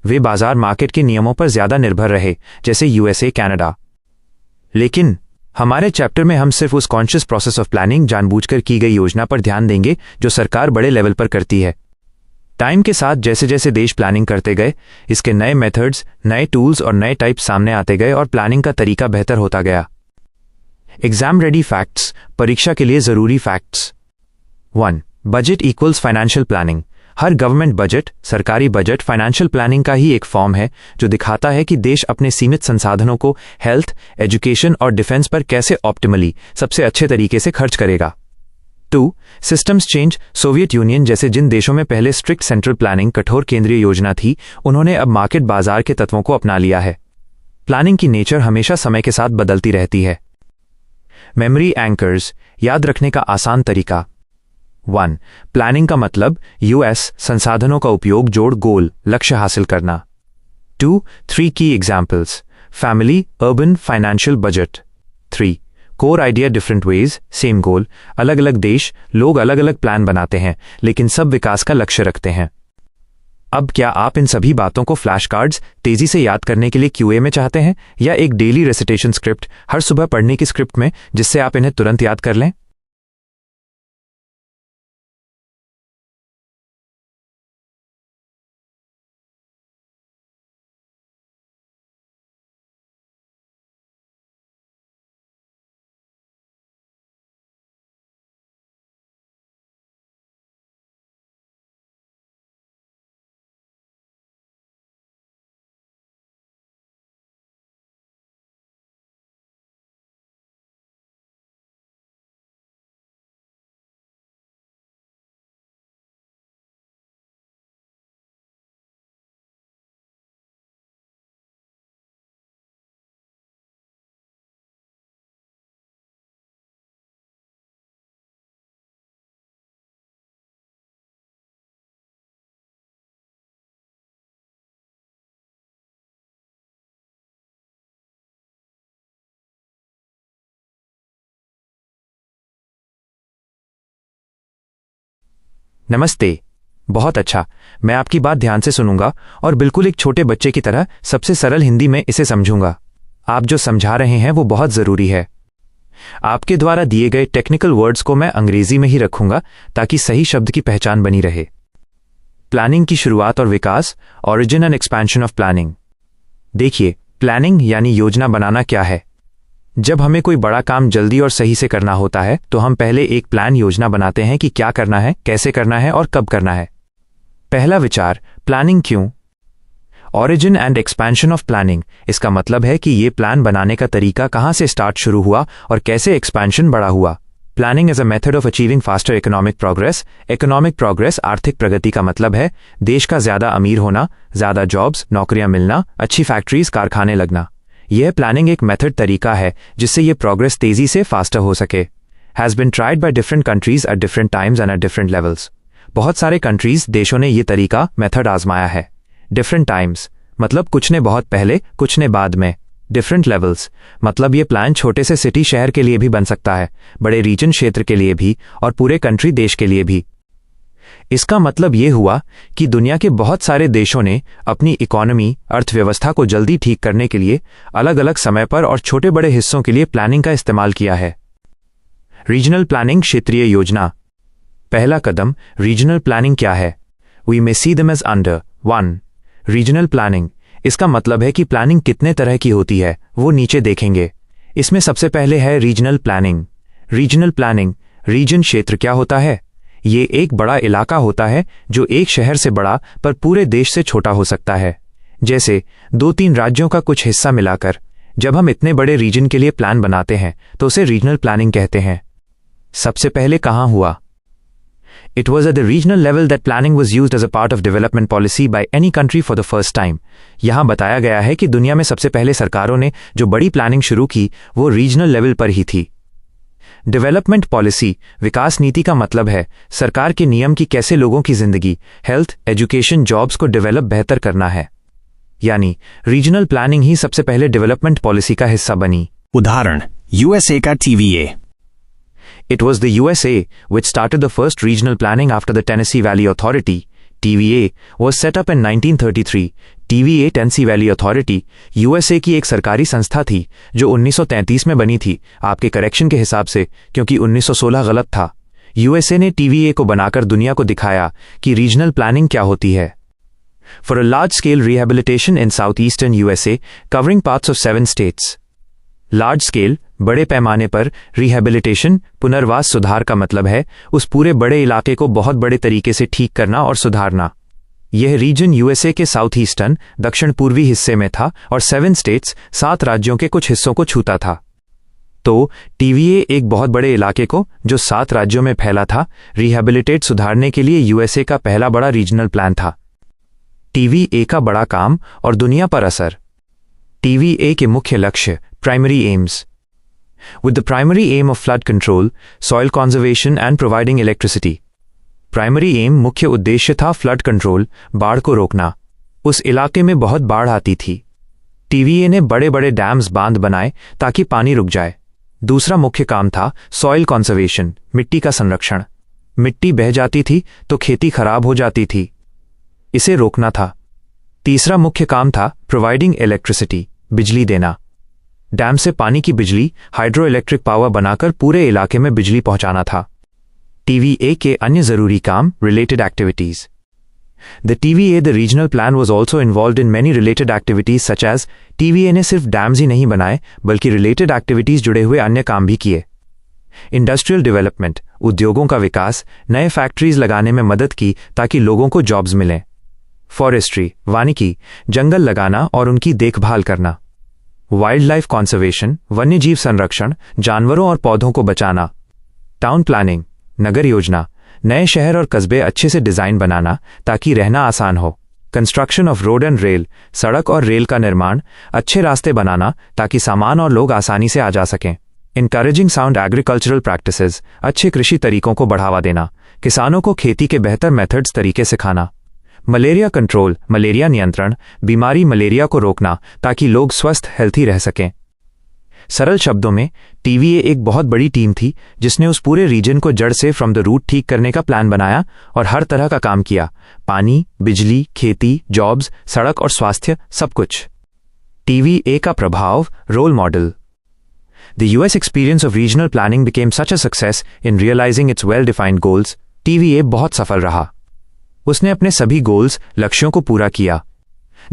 [SPEAKER 1] वे बाजार मार्केट के नियमों पर ज्यादा निर्भर रहे, जैसे USA, कनाडा। लेकिन हमारे चैप्टर में हम सिर्फ उस कॉन्शियस प्रोसेस ऑफ प्लानिंग, जानबूझकर की गई योजना पर ध्यान देंगे जो सरकार बड़े लेवल पर करती है। टाइम के साथ जैसे जैसे देश प्लानिंग करते गए, इसके नए मेथड्स, नए टूल्स और नए टाइप्स सामने आते गए और प्लानिंग का तरीका बेहतर होता गया। एग्जाम रेडी फैक्ट्स, परीक्षा के लिए जरूरी facts. 1. Budget equals financial planning. हर गवर्नमेंट बजट, सरकारी बजट, फाइनेंशियल प्लानिंग का ही एक फॉर्म है जो दिखाता है कि देश अपने सीमित संसाधनों को हेल्थ, एजुकेशन और डिफेंस पर कैसे ऑप्टिमली, सबसे अच्छे तरीके से खर्च करेगा। 2. Systems change. सोवियत यूनियन जैसे जिन देशों में पहले स्ट्रिक्ट सेंट्रल प्लानिंग, कठोर केंद्रीय योजना थी, उन्होंने अब मार्केट, बाजार के तत्वों को अपना लिया है। प्लानिंग की नेचर हमेशा समय के साथ बदलती रहती है। मेमोरी एंकर्स, याद रखने का आसान तरीका। 1. प्लानिंग का मतलब US, संसाधनों का उपयोग जोड़ गोल, लक्ष्य हासिल करना। 2. 3 की examples. Family, urban, financial, budget. 3. Core idea, different ways, same गोल। अलग अलग देश, लोग अलग अलग प्लान बनाते हैं, लेकिन सब विकास का लक्ष्य रखते हैं। अब क्या आप इन सभी बातों को फ्लैश कार्ड्स तेजी से याद करने के लिए QA में चाहते हैं, या एक डेली रेसिटेशन स्क्रिप्ट, हर सुबह पढ़ने की स्क्रिप्ट में, जिससे आप इन्हें तुरंत याद कर लें? नमस्ते। बहुत अच्छा, मैं आपकी बात ध्यान से सुनूंगा और बिल्कुल एक छोटे बच्चे की तरह सबसे सरल हिंदी में इसे समझूंगा। आप जो समझा रहे हैं वो बहुत जरूरी है। आपके द्वारा दिए गए टेक्निकल वर्ड्स को मैं अंग्रेजी में ही रखूंगा ताकि सही शब्द की पहचान बनी रहे। प्लानिंग की शुरुआत और विकास, origin and expansion of planning. देखिए, प्लानिंग यानी योजना बनाना क्या है। जब हमें कोई बड़ा काम जल्दी और सही से करना होता है तो हम पहले एक प्लान, योजना बनाते हैं कि क्या करना है, कैसे करना है और कब करना है। पहला विचार, प्लानिंग क्यों। Origin and expansion of planning, इसका मतलब है कि ये प्लान बनाने का तरीका कहाँ से स्टार्ट शुरू हुआ और कैसे एक्सपेंशन बड़ा हुआ। Planning as a method of achieving faster economic progress. Economic progress, आर्थिक प्रगति का मतलब है देश का ज्यादा अमीर होना, ज्यादा जॉब्स, नौकरियां मिलना, अच्छी फैक्ट्रीज, कारखाने लगना। यह प्लानिंग एक मेथड, तरीका है जिससे ये प्रोग्रेस तेजी से फास्टर हो सके। Has been tried by different countries at different times and at different levels. बहुत सारे कंट्रीज, देशों ने ये तरीका, मेथड आजमाया है। डिफरेंट टाइम्स मतलब कुछ ने बहुत पहले, कुछ ने बाद में। डिफरेंट लेवल्स, मतलब ये प्लान छोटे से सिटी शहर के लिए भी बन सकता है, बड़े रीजन क्षेत्र के लिए भी और पूरे कंट्री देश के लिए भी। इसका मतलब ये हुआ कि दुनिया के बहुत सारे देशों ने अपनी इकोनॉमी, अर्थव्यवस्था को जल्दी ठीक करने के लिए अलग अलग समय पर और छोटे बड़े हिस्सों के लिए प्लानिंग का इस्तेमाल किया है। रीजनल प्लानिंग, क्षेत्रीय योजना। पहला कदम, रीजनल प्लानिंग क्या है? We may see them as under 1 regional planning. इसका मतलब है कि प्लानिंग कितने तरह की होती है वो नीचे देखेंगे। इसमें सबसे पहले है regional planning. Regional planning, region क्षेत्र क्या होता है? ये एक बड़ा इलाका होता है जो एक शहर से बड़ा पर पूरे देश से छोटा हो सकता है। जैसे 2-3 राज्यों का कुछ हिस्सा मिलाकर जब हम इतने बड़े रीजन के लिए प्लान बनाते हैं तो उसे रीजनल प्लानिंग कहते हैं। सबसे पहले कहाँ हुआ? It was at the regional level that planning was used as a part of development policy by any country for the first time. यहां बताया गया है कि दुनिया में सबसे पहले सरकारों ने जो बड़ी प्लानिंग शुरू की वो रीजनल लेवल पर ही थी। डेवलपमेंट पॉलिसी, विकास नीति का मतलब है सरकार के नियम की कैसे लोगों की जिंदगी, हेल्थ, एजुकेशन, जॉब्स को डेवलप बेहतर करना है। यानी रीजनल प्लानिंग ही सबसे पहले डेवलपमेंट पॉलिसी का हिस्सा बनी।
[SPEAKER 2] उदाहरण, यूएसए का TVA।
[SPEAKER 1] It was the USA which started the first regional planning after the Tennessee Valley Authority, TVA, was set up in 1933. TVA Tennessee Valley Authority USA की एक सरकारी संस्था थी जो 1933 में बनी थी, आपके करेक्शन के हिसाब से, क्योंकि 1916 गलत था। USA ने TVA को बनाकर दुनिया को दिखाया कि रीजनल प्लानिंग क्या होती है। For a large-scale rehabilitation in southeastern USA, covering parts of 7 states. Large scale, बड़े पैमाने पर, रिहैबिलिटेशन, पुनर्वास, सुधार का मतलब है उस पूरे बड़े इलाके को बहुत बड़े तरीके से ठीक करना और सुधारना। यह रीजन यूएसए के साउथ ईस्टर्न, दक्षिण पूर्वी हिस्से में था और 7 स्टेट्स, 7 राज्यों के कुछ हिस्सों को छूता था। तो TVA एक बहुत बड़े इलाके को जो 7 राज्यों में फैला था रिहैबिलिटेट, सुधारने के लिए यूएसए का पहला बड़ा रीजनल प्लान था। TVA का बड़ा काम और दुनिया पर असर। TVA के मुख्य लक्ष्य, primary aims. With the primary aim of flood control, soil conservation and providing electricity. Primary aim, मुख्य उद्देश्य था फ्लड कंट्रोल, बाढ़ को रोकना। उस इलाके में बहुत बाढ़ आती थी। TVA ने बड़े बड़े डैम्स, बांध बनाए ताकि पानी रुक जाए। दूसरा मुख्य काम था सॉइल कंजर्वेशन, मिट्टी का संरक्षण। मिट्टी बह जाती थी तो खेती खराब हो जाती थी, इसे रोकना था। तीसरा मुख्य काम था प्रोवाइडिंग इलेक्ट्रिसिटी, बिजली देना। डैम से पानी की बिजली, हाइड्रो इलेक्ट्रिक पावर बनाकर पूरे इलाके में बिजली पहुंचाना था। TVA के अन्य जरूरी काम, related activities. The TVA, the regional plan, was also involve in many related activities such as TVA ने सिर्फ डैम्स ही नहीं बनाए बल्कि रिलेटेड एक्टिविटीज जुड़े हुए अन्य काम भी किए। इंडस्ट्रियल डेवलपमेंट, उद्योगों का विकास, नए फैक्ट्रीज लगाने में मदद की ताकि लोगों को जॉब्स मिलें। फॉरेस्ट्री, वानिकी, जंगल लगाना और उनकी देखभाल करना। वाइल्ड लाइफ कॉन्जर्वेशन, वन्यजीव संरक्षण, जानवरों और पौधों को बचाना। टाउन प्लानिंग, नगर योजना, नए शहर और कस्बे अच्छे से डिजाइन बनाना ताकि रहना आसान हो। Construction of road and rail, सड़क और रेल का निर्माण, अच्छे रास्ते बनाना ताकि सामान और लोग आसानी से आ जा सकें। इनकरेजिंग साउंड एग्रीकल्चरल प्रैक्टिसेस, अच्छे कृषि तरीकों को बढ़ावा देना, किसानों को खेती के बेहतर मेथड्स तरीके सिखाना। मलेरिया कंट्रोल, मलेरिया नियंत्रण, बीमारी मलेरिया को रोकना ताकि लोग स्वस्थ, हेल्थी रह सकें। सरल शब्दों में, TVA एक बहुत बड़ी टीम थी जिसने उस पूरे रीजन को जड़ से फ्रॉम द रूट ठीक करने का प्लान बनाया और हर तरह का काम किया। पानी, बिजली, खेती, जॉब्स, सड़क और स्वास्थ्य, सब कुछ। TVA का प्रभाव, role model. The US experience of regional planning became such a success in realizing its well-defined goals. TVA बहुत सफल रहा, उसने अपने सभी गोल्स, लक्ष्यों को पूरा किया।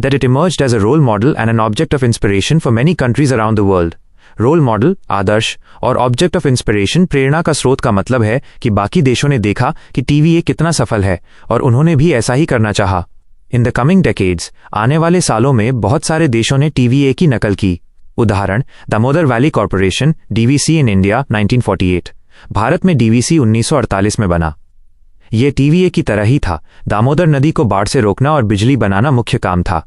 [SPEAKER 1] That it emerged as a role model and an object of inspiration for many countries around the world. Role model, आदर्श और ऑब्जेक्ट ऑफ इंस्पिरेशन, प्रेरणा का स्रोत का मतलब है कि बाकी देशों ने देखा कि TVA कितना सफल है और उन्होंने भी ऐसा ही करना चाहा। इन द कमिंग डेकेड्स, आने वाले सालों में बहुत सारे देशों ने TVA की नकल की। उदाहरण, Damodar valley corporation, DVC in India 1948। Bharat में DVC 1948 में बना। यह TVA की तरह ही था, दामोदर नदी को बाढ़ से रोकना और बिजली बनाना मुख्य काम था।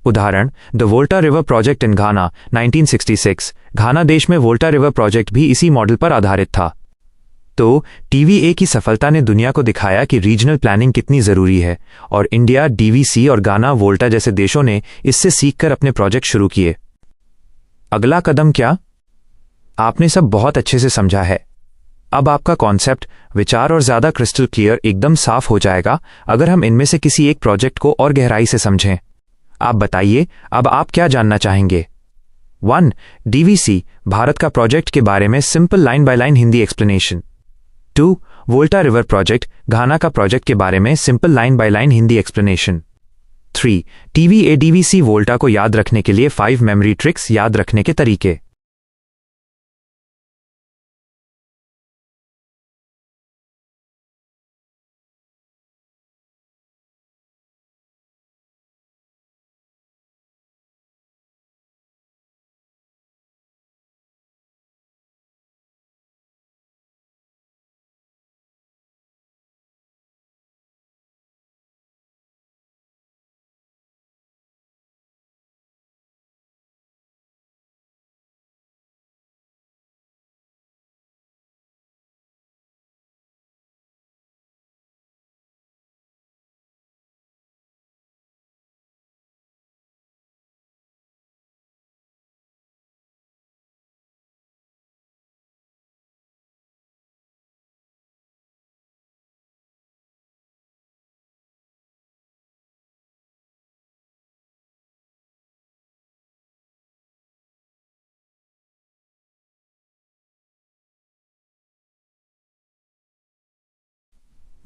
[SPEAKER 1] उदाहरण, द वोल्टा रिवर प्रोजेक्ट इन घाना 1966। घाना देश में वोल्टा रिवर प्रोजेक्ट भी इसी मॉडल पर आधारित था। तो TVA की सफलता ने दुनिया को दिखाया कि रीजनल प्लानिंग कितनी जरूरी है और इंडिया, DVC और घाना, वोल्टा जैसे देशों ने इससे सीखकर अपने प्रोजेक्ट शुरू किए। अगला कदम क्या? आपने सब बहुत अच्छे से समझा है। अब आपका कॉन्सेप्ट, विचार और ज्यादा क्रिस्टल क्लियर एकदम साफ हो जाएगा अगर हम इनमें से किसी एक प्रोजेक्ट को और गहराई से समझें। आप बताइए, अब आप क्या जानना चाहेंगे? 1. डीवीसी, भारत का प्रोजेक्ट के बारे में simple line by line Hindi explanation. 2. Volta river project, Ghana का प्रोजेक्ट के बारे में simple line by line Hindi explanation. 3. TVADVC Volta को याद रखने के लिए 5 मेमोरी ट्रिक्स, याद रखने के तरीके।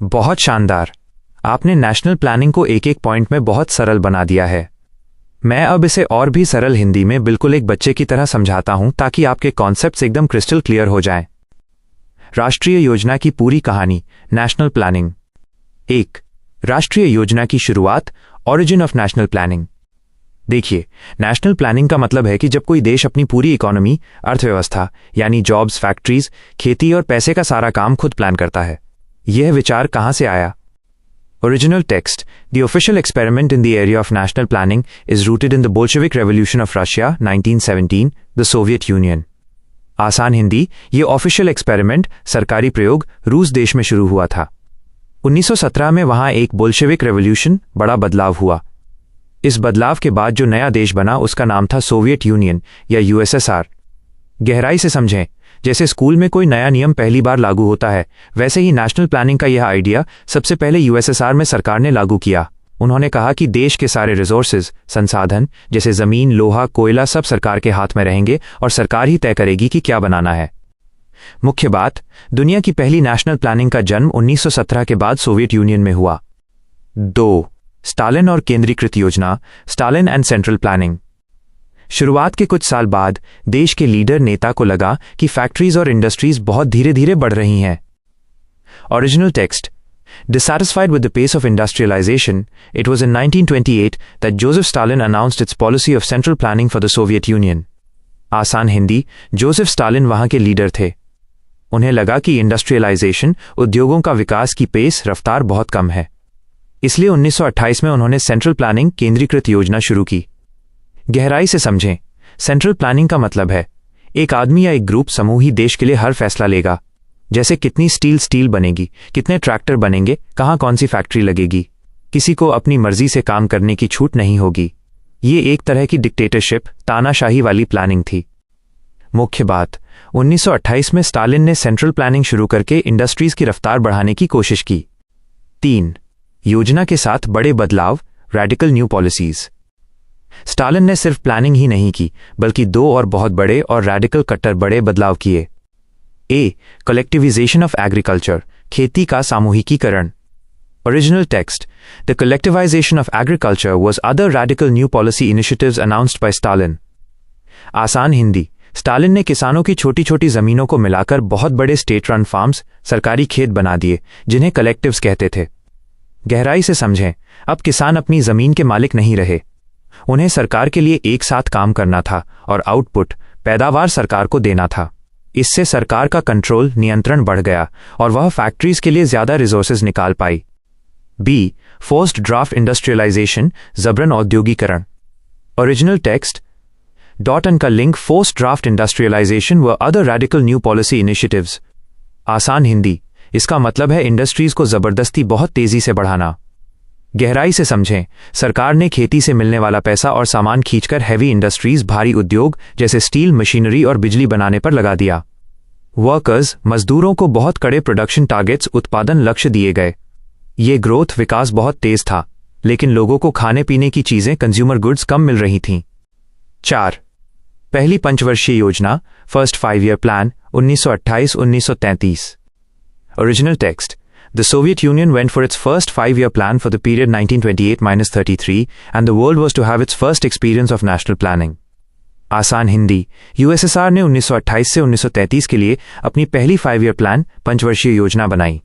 [SPEAKER 1] बहुत शानदार। आपने नेशनल प्लानिंग को एक एक पॉइंट में बहुत सरल बना दिया है। मैं अब इसे और भी सरल हिंदी में बिल्कुल एक बच्चे की तरह समझाता हूं ताकि आपके कॉन्सेप्ट्स एकदम क्रिस्टल क्लियर हो जाएं। राष्ट्रीय योजना की पूरी कहानी, नेशनल प्लानिंग। 1. राष्ट्रीय योजना की शुरुआत, ओरिजिन ऑफ नेशनल प्लानिंग। देखिए, नेशनल प्लानिंग का मतलब है कि जब कोई देश अपनी पूरी इकोनॉमी, अर्थव्यवस्था यानी जॉब्स, फैक्ट्रीज, खेती और पैसे का सारा काम खुद प्लान करता है। यह विचार कहां से आया? Original text. The official experiment in the area of national planning is rooted in the Bolshevik Revolution of Russia, 1917, the Soviet Union. आसान हिंदी, ये ऑफिशियल एक्सपेरिमेंट, सरकारी प्रयोग, रूस देश में शुरू हुआ था। 1917 में वहां एक बोल्शेविक रेवोल्यूशन, बड़ा बदलाव हुआ। इस बदलाव के बाद जो नया देश बना उसका नाम था सोवियत यूनियन या यूएसएसआर। गहराई से समझें, जैसे स्कूल में कोई नया नियम पहली बार लागू होता है, वैसे ही नेशनल प्लानिंग का यह आइडिया सबसे पहले यूएसएसआर में सरकार ने लागू किया। उन्होंने कहा कि देश के सारे रिसोर्सेज, संसाधन जैसे जमीन, लोहा, कोयला सब सरकार के हाथ में रहेंगे और सरकार ही तय करेगी कि क्या बनाना है। मुख्य बात, दुनिया की पहली नेशनल प्लानिंग का जन्म 1917 के बाद सोवियत यूनियन में हुआ। 2. स्टालिन और केंद्रीकृत योजना, स्टालिन एंड सेंट्रल प्लानिंग। शुरुआत के कुछ साल बाद देश के लीडर नेता को लगा कि फैक्ट्रीज और इंडस्ट्रीज बहुत धीरे धीरे बढ़ रही हैं। Original text. Dissatisfied with the pace of industrialization, it was in 1928 that Joseph Stalin announced its policy of central planning for the Soviet Union. आसान हिंदी, जोसेफ स्टालिन वहां के लीडर थे। उन्हें लगा कि इंडस्ट्रियलाइजेशन, उद्योगों का विकास की पेस, रफ्तार बहुत कम है। इसलिए 1928 में उन्होंने सेंट्रल प्लानिंग, केंद्रीकृत योजना शुरू की। गहराई से समझें, सेंट्रल प्लानिंग का मतलब है एक आदमी या एक ग्रुप, समूह ही देश के लिए हर फैसला लेगा, जैसे कितनी स्टील बनेगी, कितने ट्रैक्टर बनेंगे, कहां कौन सी फैक्ट्री लगेगी। किसी को अपनी मर्जी से काम करने की छूट नहीं होगी। ये एक तरह की डिक्टेटरशिप, तानाशाही वाली प्लानिंग थी। मुख्य बात, 1928 में स्टालिन ने सेंट्रल प्लानिंग शुरू करके इंडस्ट्रीज की रफ्तार बढ़ाने की कोशिश की। 3. योजना के साथ बड़े बदलाव, रेडिकल न्यू पॉलिसीज। स्टालिन ने सिर्फ प्लानिंग ही नहीं की, बल्कि 2 और बहुत बड़े और रेडिकल कट्टर बड़े बदलाव किए। ए. कलेक्टिविजेशन ऑफ एग्रीकल्चर, खेती का सामूहिकीकरण। Original text. The collectivisation of agriculture was other radical new policy initiatives announced by Stalin. आसान हिंदी, स्टालिन ने किसानों की छोटी छोटी जमीनों को मिलाकर बहुत बड़े स्टेट रन फार्म्स, सरकारी खेत बना दिए, जिन्हें कलेक्टिव्स कहते थे। गहराई से समझें, अब किसान अपनी जमीन के मालिक नहीं रहे। उन्हें सरकार के लिए एक साथ काम करना था और आउटपुट, पैदावार सरकार को देना था। इससे सरकार का कंट्रोल, नियंत्रण बढ़ गया और वह फैक्ट्रीज के लिए ज्यादा रिसोर्सेज निकाल पाई। बी. फोर्स्ड ड्राफ्ट इंडस्ट्रियलाइजेशन, जबरन औद्योगिकरण। Original text. डॉटन का लिंक. फोर्स्ड ड्राफ्ट इंडस्ट्रियलाइजेशन व other radical new policy initiatives. आसान हिंदी, इसका मतलब है इंडस्ट्रीज को जबरदस्ती बहुत तेजी से बढ़ाना। गहराई से समझें, सरकार ने खेती से मिलने वाला पैसा और सामान खींचकर हैवी इंडस्ट्रीज, भारी उद्योग जैसे स्टील, मशीनरी और बिजली बनाने पर लगा दिया। वर्कर्स, मजदूरों को बहुत कड़े प्रोडक्शन टारगेट्स, उत्पादन लक्ष्य दिए गए। ये ग्रोथ विकास बहुत तेज था, लेकिन लोगों को खाने पीने की चीजें, कंज्यूमर गुड्स कम मिल रही थीं। 4. पहली पंचवर्षीय योजना, first 5-year plan, 1928-1933। Original text: The Soviet Union went for its first 5-year plan for the period 1928-33, and the world was to have its first experience of national planning. आसान Hindi: USSR ने 1928 से 1933 के लिए अपनी पहली 5-year प्लान, पंचवर्षीय योजना बनाई।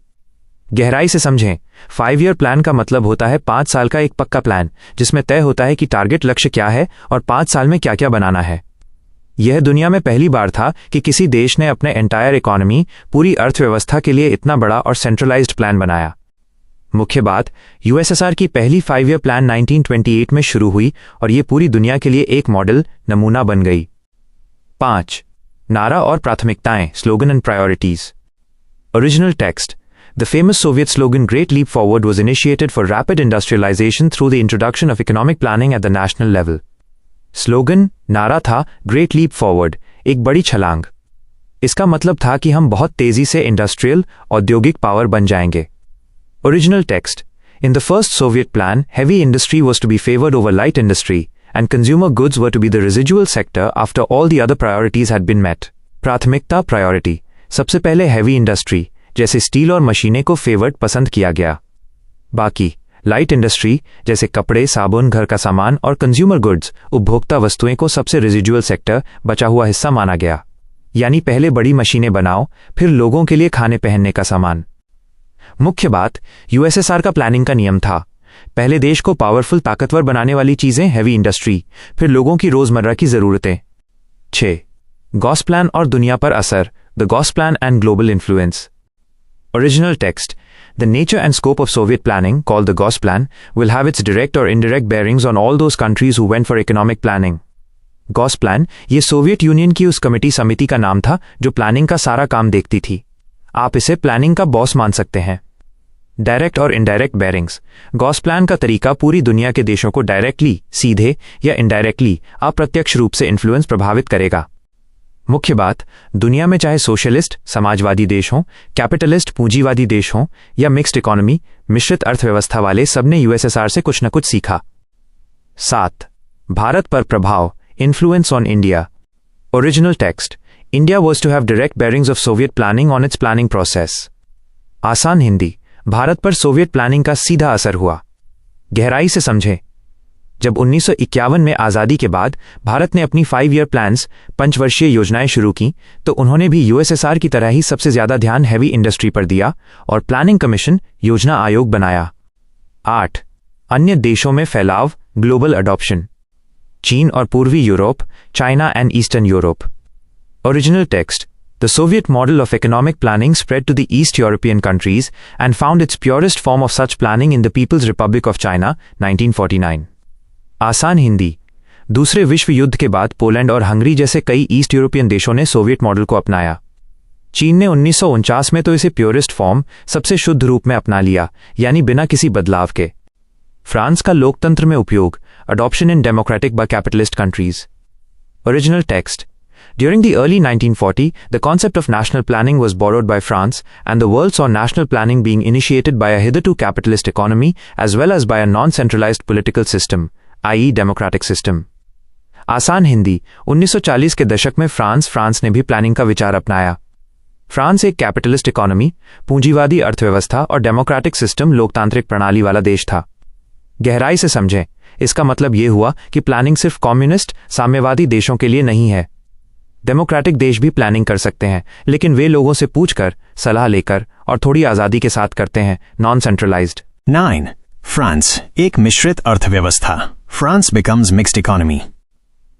[SPEAKER 1] गहराई से समझें, 5-year प्लान का मतलब होता है 5 साल का एक पक्का प्लान, जिसमें तय होता है कि टारगेट लक्ष्य क्या है और 5 साल में क्या क्या बनाना है। यह दुनिया में पहली बार था कि किसी देश ने अपने एंटायर इकोनॉमी, पूरी अर्थव्यवस्था के लिए इतना बड़ा और सेंट्रलाइज्ड प्लान बनाया। मुख्य बात, यूएसएसआर की पहली 5-year प्लान 1928 में शुरू हुई और ये पूरी दुनिया के लिए एक मॉडल, नमूना बन गई। 5. नारा और प्राथमिकताएं, slogan and priorities. Original text: The famous Soviet slogan Great Leap Forward was initiated for rapid industrialization through the introduction of economic planning at the national level. Slogan, नारा था ग्रेट लीप फॉरवर्ड, एक बड़ी छलांग। इसका मतलब था कि हम बहुत तेजी से इंडस्ट्रियल, औद्योगिक पावर बन जाएंगे। Original text: in the first Soviet plan, heavy industry was to be favoured over light industry and consumer goods were to be the residual sector after all the other priorities had been met. प्राथमिकता, priority: सबसे पहले heavy industry जैसे steel और मशीनें को favoured, पसंद किया गया। बाकी लाइट इंडस्ट्री जैसे कपड़े, साबुन, घर का सामान और कंज्यूमर गुड्स, उपभोक्ता वस्तुएं को सबसे रेजिडुअल सेक्टर, बचा हुआ हिस्सा माना गया। यानी पहले बड़ी मशीनें बनाओ, फिर लोगों के लिए खाने पहनने का सामान। मुख्य बात, यूएसएसआर का प्लानिंग का नियम था, पहले देश को पावरफुल, ताकतवर बनाने वाली चीजें, हैवी इंडस्ट्री, फिर लोगों की रोजमर्रा की जरूरतें। 6. गॉस प्लान और दुनिया पर असर, the Gauss plan and global influence. Original text: The nature and scope of Soviet planning, called the Gauss Plan, will have its direct or indirect bearings on all those countries who went for economic planning. Gauss Plan ये Soviet union की उस समिति का नाम था जो planning का सारा काम देखती थी। आप इसे प्लानिंग का बॉस मान सकते हैं। डायरेक्ट और इनडायरेक्ट बेयरिंग्स: गॉस प्लान का तरीका पूरी दुनिया के देशों को डायरेक्टली, सीधे, या इनडायरेक्टली, अप्रत्यक्ष रूप से इन्फ्लुएंस, प्रभावित करेगा। मुख्य बात, दुनिया में चाहे सोशलिस्ट, समाजवादी देश हों, कैपिटलिस्ट, पूंजीवादी देश हों, या मिक्स्ड इकोनॉमी, मिश्रित अर्थव्यवस्था वाले, सबने यूएसएसआर से कुछ न कुछ सीखा। 7. भारत पर प्रभाव, influence on India. Original text: India was to have direct bearings of Soviet planning on its planning process. आसान हिंदी: भारत पर सोवियत प्लानिंग का सीधा असर हुआ। गहराई से समझें, जब 1951 में आज़ादी के बाद भारत ने अपनी 5-year प्लान्स, पंचवर्षीय योजनाएं शुरू की, तो उन्होंने भी यूएसएसआर की तरह ही सबसे ज्यादा ध्यान हैवी इंडस्ट्री पर दिया और प्लानिंग कमीशन, योजना आयोग बनाया। 8. अन्य देशों में फैलाव, ग्लोबल अडॉप्शन। चीन और पूर्वी Europe, China and eastern Europe. Original text: The Soviet model of economic planning spread to the East European countries and found its purest form of such planning in the People's Republic of China, 1949. आसान हिंदी: दूसरे विश्व युद्ध के बाद Poland और Hungary जैसे कई east European देशों ने सोवियत मॉडल को अपनाया। चीन ने 1949 में तो इसे प्योरेस्ट फॉर्म, सबसे शुद्ध रूप में अपना लिया, यानी बिना किसी बदलाव के। फ्रांस का लोकतंत्र में उपयोग, adoption in democratic by capitalist countries. Original text: During the early 1940s, the concept of national planning was borrowed by France, and the world saw national planning being initiated by a hitherto capitalist economy as well as by a non-centralized political system, i.e. democratic system. आसान हिंदी: 1940 के दशक में France ने भी planning का विचार अपनाया। France एक कैपिटलिस्ट इकोनॉमी, पूंजीवादी अर्थव्यवस्था और डेमोक्रेटिक सिस्टम, लोकतांत्रिक प्रणाली वाला देश था। गहराई से समझें, इसका मतलब यह हुआ कि प्लानिंग सिर्फ कम्युनिस्ट, साम्यवादी देशों के लिए नहीं है। डेमोक्रेटिक देश भी प्लानिंग कर सकते हैं, लेकिन वे लोगों से पूछकर, सलाह लेकर और थोड़ी आजादी के साथ करते हैं, नॉन सेंट्रलाइज्ड।
[SPEAKER 2] 9. फ्रांस एक मिश्रित अर्थव्यवस्था, France becomes mixed economy.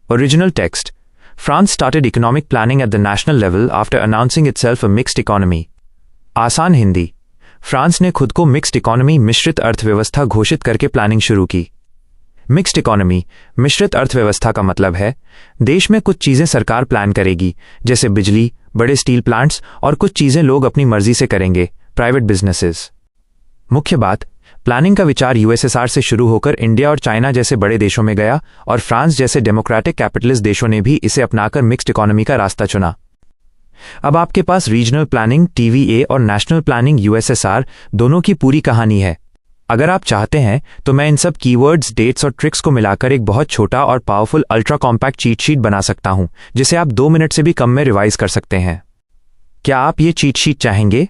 [SPEAKER 1] Original text: France started economic planning at the national level after announcing itself a mixed economy. आसान हिंदी: फ्रांस ने खुद को मिक्स्ड इकोनॉमी, मिश्रित अर्थव्यवस्था घोषित करके प्लानिंग शुरू की। मिक्स्ड इकोनॉमी, मिश्रित अर्थव्यवस्था का मतलब है देश में कुछ चीजें सरकार प्लान करेगी, जैसे बिजली, बड़े स्टील प्लांट्स, और कुछ चीजें लोग अपनी मर्जी से करेंगे, प्राइवेट बिजनेसेस। मुख्य बात, प्लानिंग का विचार यूएसएसआर से शुरू होकर इंडिया और चाइना जैसे बड़े देशों में गया और फ्रांस जैसे डेमोक्रेटिक कैपिटलिस्ट देशों ने भी इसे अपनाकर मिक्स्ड इकोनॉमी का रास्ता चुना। अब आपके पास रीजनल प्लानिंग टीवीए और नेशनल प्लानिंग यूएसएसआर दोनों की पूरी कहानी है। अगर आप चाहते हैं तो मैं इन सब कीवर्ड्स, डेट्स और ट्रिक्स को मिलाकर एक बहुत छोटा और powerful ultra compact cheat sheet बना सकता हूं, जिसे आप 2 मिनट से भी कम में रिवाइज कर सकते हैं। क्या आप ये चीट शीट चाहेंगे?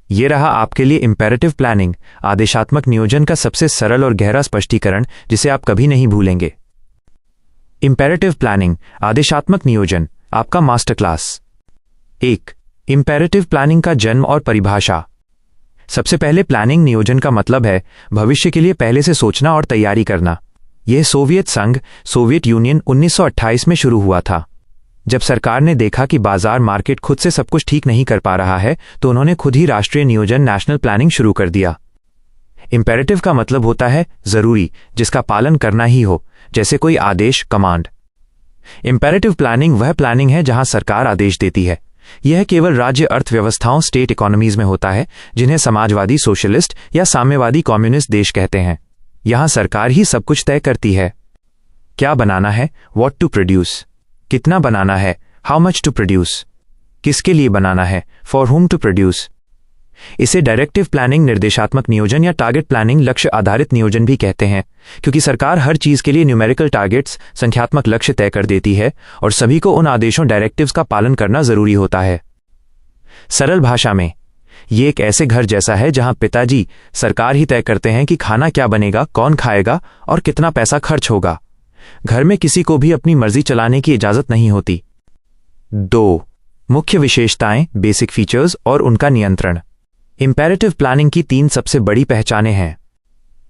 [SPEAKER 1] ये रहा आपके लिए इंपेरेटिव प्लानिंग, आदेशात्मक नियोजन का सबसे सरल और गहरा स्पष्टीकरण, जिसे आप कभी नहीं भूलेंगे। इंपेरेटिव प्लानिंग, आदेशात्मक नियोजन, आपका मास्टर क्लास। 1. इंपेरेटिव प्लानिंग का जन्म और परिभाषा। सबसे पहले प्लानिंग नियोजन का मतलब है भविष्य के लिए पहले से सोचना और तैयारी करना। यह सोवियत संघ, सोवियत यूनियन 1928 में शुरू हुआ था। जब सरकार ने देखा कि बाजार मार्केट खुद से सब कुछ ठीक नहीं कर पा रहा है, तो उन्होंने खुद ही राष्ट्रीय नियोजन, नेशनल प्लानिंग शुरू कर दिया। इंपेरेटिव का मतलब होता है जरूरी, जिसका पालन करना ही हो, जैसे कोई आदेश, कमांड। इंपेरेटिव प्लानिंग वह प्लानिंग है जहां सरकार आदेश देती है। यह केवल राज्य अर्थव्यवस्थाओं, स्टेट इकोनॉमीज में होता है, जिन्हें समाजवादी, सोशलिस्ट या साम्यवादी कम्युनिस्ट देश कहते हैं। यहां सरकार ही सब कुछ तय करती है। क्या बनाना है, व्हाट टू प्रोड्यूस, कितना बनाना है, हाउ मच टू प्रोड्यूस, किसके लिए बनाना है, फॉर हुम टू प्रोड्यूस। इसे डायरेक्टिव प्लानिंग, निर्देशात्मक नियोजन या टारगेट प्लानिंग, लक्ष्य आधारित नियोजन भी कहते हैं, क्योंकि सरकार हर चीज के लिए न्यूमेरिकल टारगेट्स, संख्यात्मक लक्ष्य तय कर देती है और सभी को उन आदेशों, डायरेक्टिव्स का पालन करना जरूरी होता है। सरल भाषा में ये एक ऐसे घर जैसा है जहां पिताजी, सरकार ही तय करते हैं कि खाना क्या बनेगा, कौन खाएगा और कितना पैसा खर्च होगा। घर में किसी को भी अपनी मर्जी चलाने की इजाजत नहीं होती। 2. मुख्य विशेषताएं, बेसिक फीचर्स और उनका नियंत्रण। इंपेरेटिव प्लानिंग की 3 सबसे बड़ी पहचानें हैं।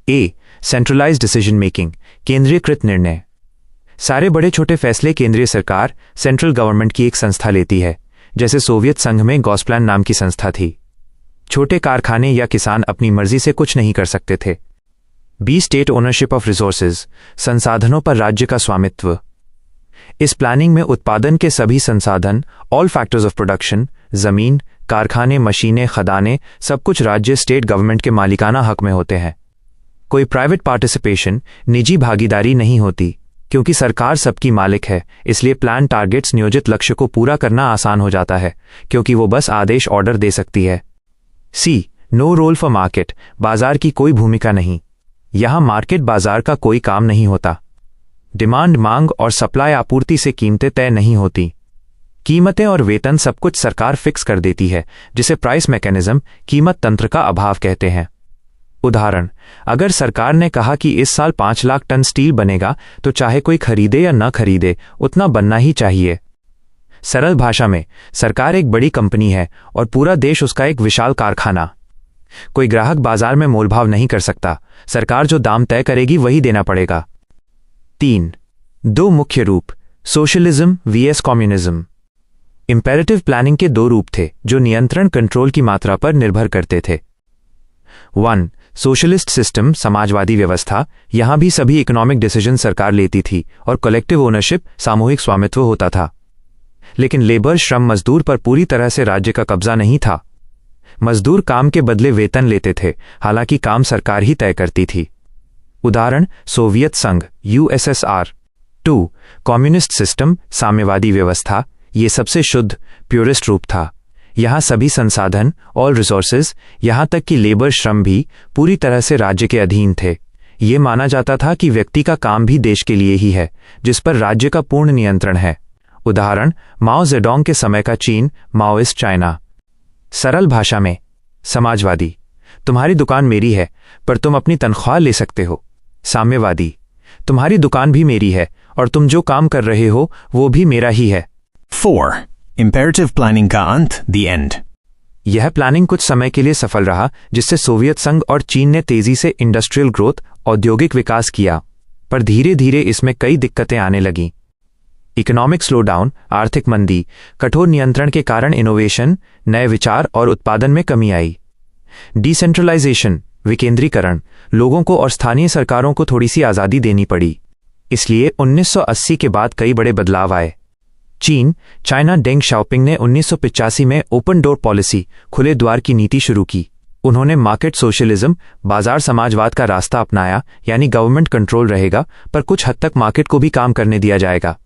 [SPEAKER 1] ए. सेंट्रलाइज्ड डिसीजन मेकिंग, केंद्रीयकृत निर्णय। सारे बड़े छोटे फैसले केंद्रीय सरकार, सेंट्रल गवर्नमेंट की एक संस्था लेती है, जैसे सोवियत संघ में गॉसप्लान नाम की संस्था थी। छोटे कारखाने या किसान अपनी मर्जी से कुछ नहीं कर सकते थे। B. State ownership of resources, संसाधनों पर राज्य का स्वामित्व। इस प्लानिंग में उत्पादन के सभी संसाधन, ऑल फैक्टर्स ऑफ प्रोडक्शन, जमीन, कारखाने, मशीनें, खदानें, सब कुछ राज्य, स्टेट गवर्नमेंट के मालिकाना हक में होते हैं। कोई प्राइवेट पार्टिसिपेशन, निजी भागीदारी नहीं होती, क्योंकि सरकार सबकी मालिक है। इसलिए प्लान टारगेट्स, नियोजित लक्ष्य को पूरा करना आसान हो जाता है, क्योंकि वो बस आदेश, ऑर्डर दे सकती है। सी. नो रोल फॉर मार्केट, बाजार की कोई भूमिका नहीं। यहां मार्केट, बाजार का कोई काम नहीं होता। डिमांड, मांग और सप्लाई, आपूर्ति से कीमतें तय नहीं होती। कीमतें और वेतन सब कुछ सरकार फिक्स कर देती है, जिसे प्राइस मैकेनिज्म, कीमत तंत्र का अभाव कहते हैं। उदाहरण, अगर सरकार ने कहा कि इस साल 5 लाख टन स्टील बनेगा, तो चाहे कोई खरीदे या न खरीदे, उतना बनना ही चाहिए। सरल भाषा में, सरकार एक बड़ी कंपनी है और पूरा देश उसका एक विशाल कारखाना। कोई ग्राहक बाजार में मोलभाव नहीं कर सकता, सरकार जो दाम तय करेगी वही देना पड़ेगा। 3. 2 मुख्य रूप, socialism vs communism. Imperative planning के 2 रूप थे, जो नियंत्रण, कंट्रोल की मात्रा पर निर्भर करते थे। 1. सोशलिस्ट सिस्टम, समाजवादी व्यवस्था। यहां भी सभी इकोनॉमिक डिसीजन सरकार लेती थी और कलेक्टिव ओनरशिप, सामूहिक स्वामित्व होता था। लेकिन लेबर, श्रम, मजदूर पर पूरी तरह से राज्य का कब्जा नहीं था। मजदूर काम के बदले वेतन लेते थे, हालांकि काम सरकार ही तय करती थी। उदाहरण, सोवियत संघ, यूएसएसआर। 2. कम्युनिस्ट सिस्टम, साम्यवादी व्यवस्था। ये सबसे शुद्ध, प्योरेस्ट रूप था। यहाँ सभी संसाधन, ऑल रिसोर्सेज, यहाँ तक कि लेबर श्रम भी पूरी तरह से राज्य के अधीन थे। ये माना जाता था कि व्यक्ति का काम भी देश के लिए ही है, जिस पर राज्य का पूर्ण नियंत्रण है। उदाहरण, माओ जेडोंग के समय का चीन, माओइस्ट चाइना। सरल भाषा में, समाजवादी, तुम्हारी दुकान मेरी है पर तुम अपनी तनख्वाह ले सकते हो। साम्यवादी, तुम्हारी दुकान भी मेरी है और तुम जो काम कर रहे हो वो भी मेरा ही है।
[SPEAKER 2] 4. Imperative planning का अंत, the end.
[SPEAKER 1] यह प्लानिंग कुछ समय के लिए सफल रहा, जिससे सोवियत संघ और चीन ने तेजी से इंडस्ट्रियल ग्रोथ, औद्योगिक विकास किया, पर धीरे धीरे इसमें कई दिक्कतें आने लगीं। इकोनॉमिक स्लोडाउन, आर्थिक मंदी, कठोर नियंत्रण के कारण इनोवेशन, नए विचार और उत्पादन में कमी आई। डिसेंट्रलाइजेशन, विकेंद्रीकरण, लोगों को और स्थानीय सरकारों को थोड़ी सी आज़ादी देनी पड़ी। इसलिए 1980 के बाद कई बड़े बदलाव आए। चाइना डेंग शाओपिंग ने 1985 में ओपन डोर पॉलिसी, खुले द्वार की नीति शुरू की। उन्होंने मार्केट सोशलिज्म, बाजार समाजवाद का रास्ता अपनाया, यानी गवर्नमेंट कंट्रोल रहेगा पर कुछ हद तक मार्केट को भी काम करने दिया जाएगा।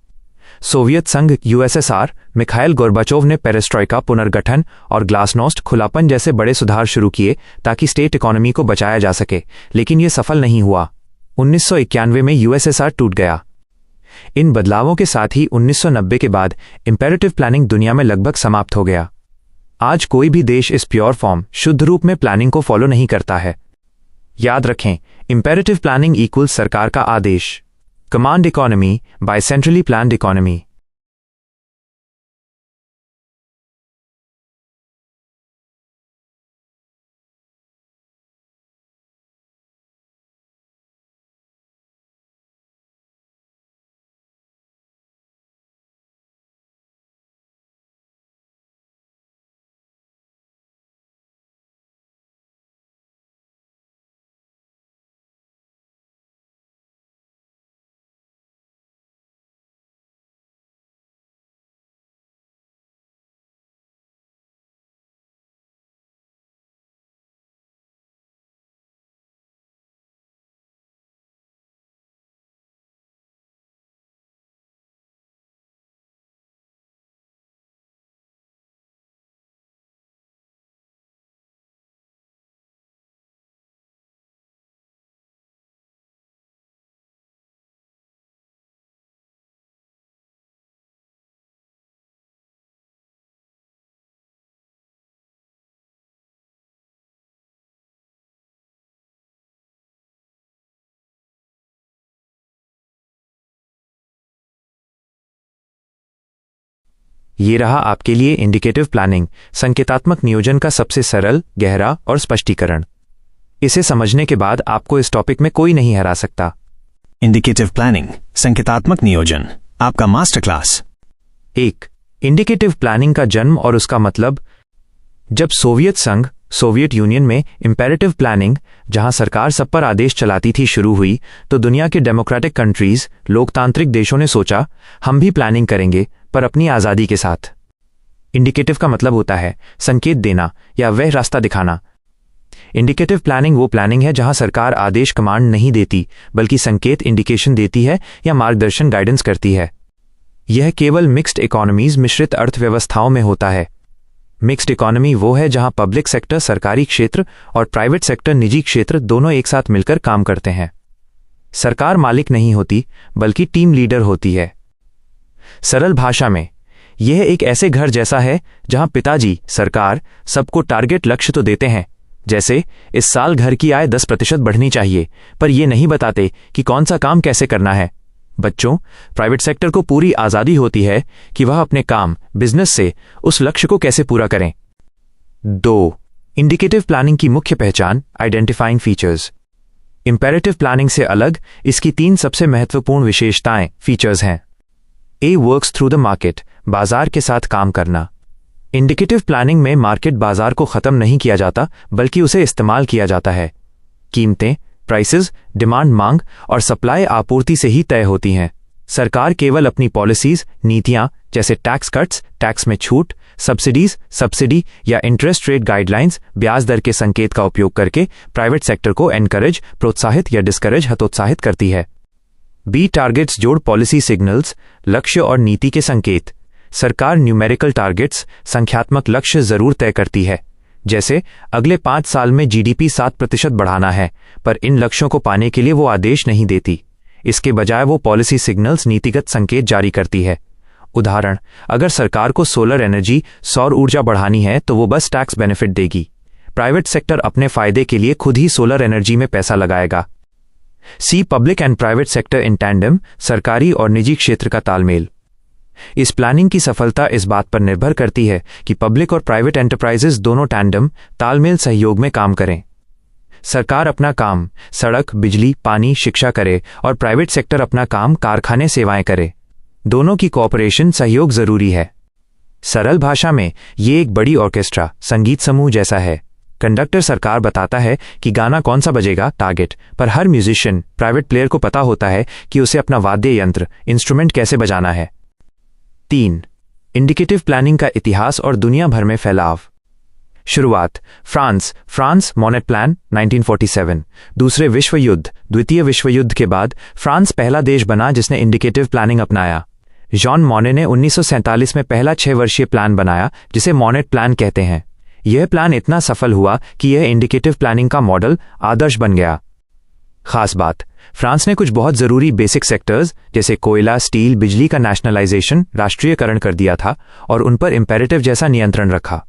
[SPEAKER 1] सोवियत संघ यूएसएसआर, मिखाइल गोर्बाचोव ने पेरेस्ट्रोइका, पुनर्गठन और ग्लासनोस्ट, खुलापन जैसे बड़े सुधार शुरू किए ताकि स्टेट इकोनॉमी को बचाया जा सके, लेकिन यह सफल नहीं हुआ। 1991 में यूएसएसआर टूट गया। इन बदलावों के साथ ही 1990 के बाद इंपेरेटिव प्लानिंग दुनिया में लगभग समाप्त हो गया। आज कोई भी देश इस प्योर फॉर्म, शुद्ध रूप में प्लानिंग को फॉलो नहीं करता है। याद रखें, इंपेरेटिव प्लानिंग इक्वल्स सरकार का आदेश, command economy by centrally planned economy. ये रहा आपके लिए इंडिकेटिव प्लानिंग, संकेतात्मक नियोजन का सबसे सरल, गहरा और स्पष्टीकरण। इसे समझने के बाद आपको इस टॉपिक में कोई नहीं हरा सकता।
[SPEAKER 2] इंडिकेटिव प्लानिंग, संकेतात्मक नियोजन, आपका मास्टर क्लास।
[SPEAKER 1] 1. इंडिकेटिव प्लानिंग का जन्म और उसका मतलब। जब सोवियत संघ, सोवियत यूनियन में इंपेरेटिव प्लानिंग, जहां सरकार सब पर आदेश चलाती थी, शुरू हुई, तो दुनिया के डेमोक्रेटिक कंट्रीज, लोकतांत्रिक देशों ने सोचा, हम भी प्लानिंग करेंगे पर अपनी आज़ादी के साथ। इंडिकेटिव का मतलब होता है संकेत देना या वह रास्ता दिखाना। इंडिकेटिव प्लानिंग वो प्लानिंग है जहां सरकार आदेश, कमांड नहीं देती, बल्कि संकेत, इंडिकेशन देती है या मार्गदर्शन, गाइडेंस करती है। यह केवल मिक्स्ड इकोनॉमीज, मिश्रित अर्थव्यवस्थाओं में होता है। मिक्स्ड इकोनॉमी वो है जहां पब्लिक सेक्टर, सरकारी क्षेत्र, और प्राइवेट सेक्टर, निजी क्षेत्र, दोनों एक साथ मिलकर काम करते हैं। सरकार मालिक नहीं होती, बल्कि टीम लीडर होती है। सरल भाषा में, यह एक ऐसे घर जैसा है जहां पिताजी, सरकार, सबको टारगेट, लक्ष्य तो देते हैं, जैसे इस साल घर की आय 10% बढ़नी चाहिए, पर यह नहीं बताते कि कौन सा काम कैसे करना है। बच्चों, प्राइवेट सेक्टर को पूरी आज़ादी होती है कि वह अपने काम, बिजनेस से उस लक्ष्य को कैसे पूरा करें। 2. इंडिकेटिव प्लानिंग की मुख्य पहचान, आइडेंटिफाइंग फीचर्स। इंपेरेटिव प्लानिंग से अलग इसकी 3 सबसे महत्वपूर्ण विशेषताएं, फीचर्स हैं। A works through the market, बाजार के साथ काम करना। इंडिकेटिव प्लानिंग में मार्केट, बाजार को खत्म नहीं किया जाता, बल्कि उसे इस्तेमाल किया जाता है। कीमतें, प्राइसेस, डिमांड, मांग और सप्लाई, आपूर्ति से ही तय होती हैं। सरकार केवल अपनी पॉलिसीज, नीतियां, जैसे टैक्स कट्स, टैक्स में छूट, सब्सिडीज, सब्सिडी या इंटरेस्ट रेट गाइडलाइंस, ब्याज दर के संकेत का उपयोग करके प्राइवेट सेक्टर को एनकरेज, प्रोत्साहित या डिस्करेज, हतोत्साहित करती है। B टारगेट्स, जोड़, पॉलिसी सिग्नल्स, लक्ष्य और नीति के संकेत। सरकार न्यूमेरिकल टारगेट्स, संख्यात्मक लक्ष्य जरूर तय करती है, जैसे अगले 5 साल में जीडीपी 7% बढ़ाना है, पर इन लक्ष्यों को पाने के लिए वो आदेश नहीं देती। इसके बजाय वो पॉलिसी सिग्नल्स, नीतिगत संकेत जारी करती है। उदाहरण, अगर सरकार को सोलर एनर्जी, सौर ऊर्जा बढ़ानी है तो वो बस टैक्स बेनिफिट देगी। प्राइवेट सेक्टर अपने फायदे के लिए खुद ही सोलर एनर्जी में पैसा लगाएगा। C public and private sector in tandem, सरकारी और निजी क्षेत्र का तालमेल। इस प्लानिंग की सफलता इस बात पर निर्भर करती है कि पब्लिक और प्राइवेट एंटरप्राइजेस दोनों टैंडम, तालमेल, सहयोग में काम करें। सरकार अपना काम सड़क, बिजली, पानी, शिक्षा करे और प्राइवेट सेक्टर अपना काम कारखाने, सेवाएं करे। दोनों की कोऑपरेशन, सहयोग जरूरी है। सरल भाषा में ये एक बड़ी ऑर्केस्ट्रा, संगीत समूह जैसा है। कंडक्टर सरकार बताता है कि गाना कौन सा बजेगा, टारगेट, पर हर म्यूजिशियन, प्राइवेट प्लेयर को पता होता है कि उसे अपना वाद्य यंत्र, इंस्ट्रूमेंट कैसे बजाना है। 3. इंडिकेटिव प्लानिंग का इतिहास और दुनिया भर में फैलाव। शुरुआत, फ्रांस मोनेट प्लान 1947। दूसरे विश्व युद्ध, द्वितीय विश्व युद्ध के बाद फ्रांस पहला देश बना जिसने इंडिकेटिव प्लानिंग अपनाया। जॉन मोने ने 1947 में पहला 6 वर्षीय प्लान बनाया जिसे मोनेट प्लान कहते हैं। यह प्लान इतना सफल हुआ कि यह इंडिकेटिव प्लानिंग का मॉडल, आदर्श बन गया। खास बात, फ्रांस ने कुछ बहुत जरूरी बेसिक सेक्टर्स जैसे कोयला, स्टील, बिजली का नेशनलाइजेशन, राष्ट्रीयकरण कर दिया था और उन पर इंपेरेटिव जैसा नियंत्रण रखा।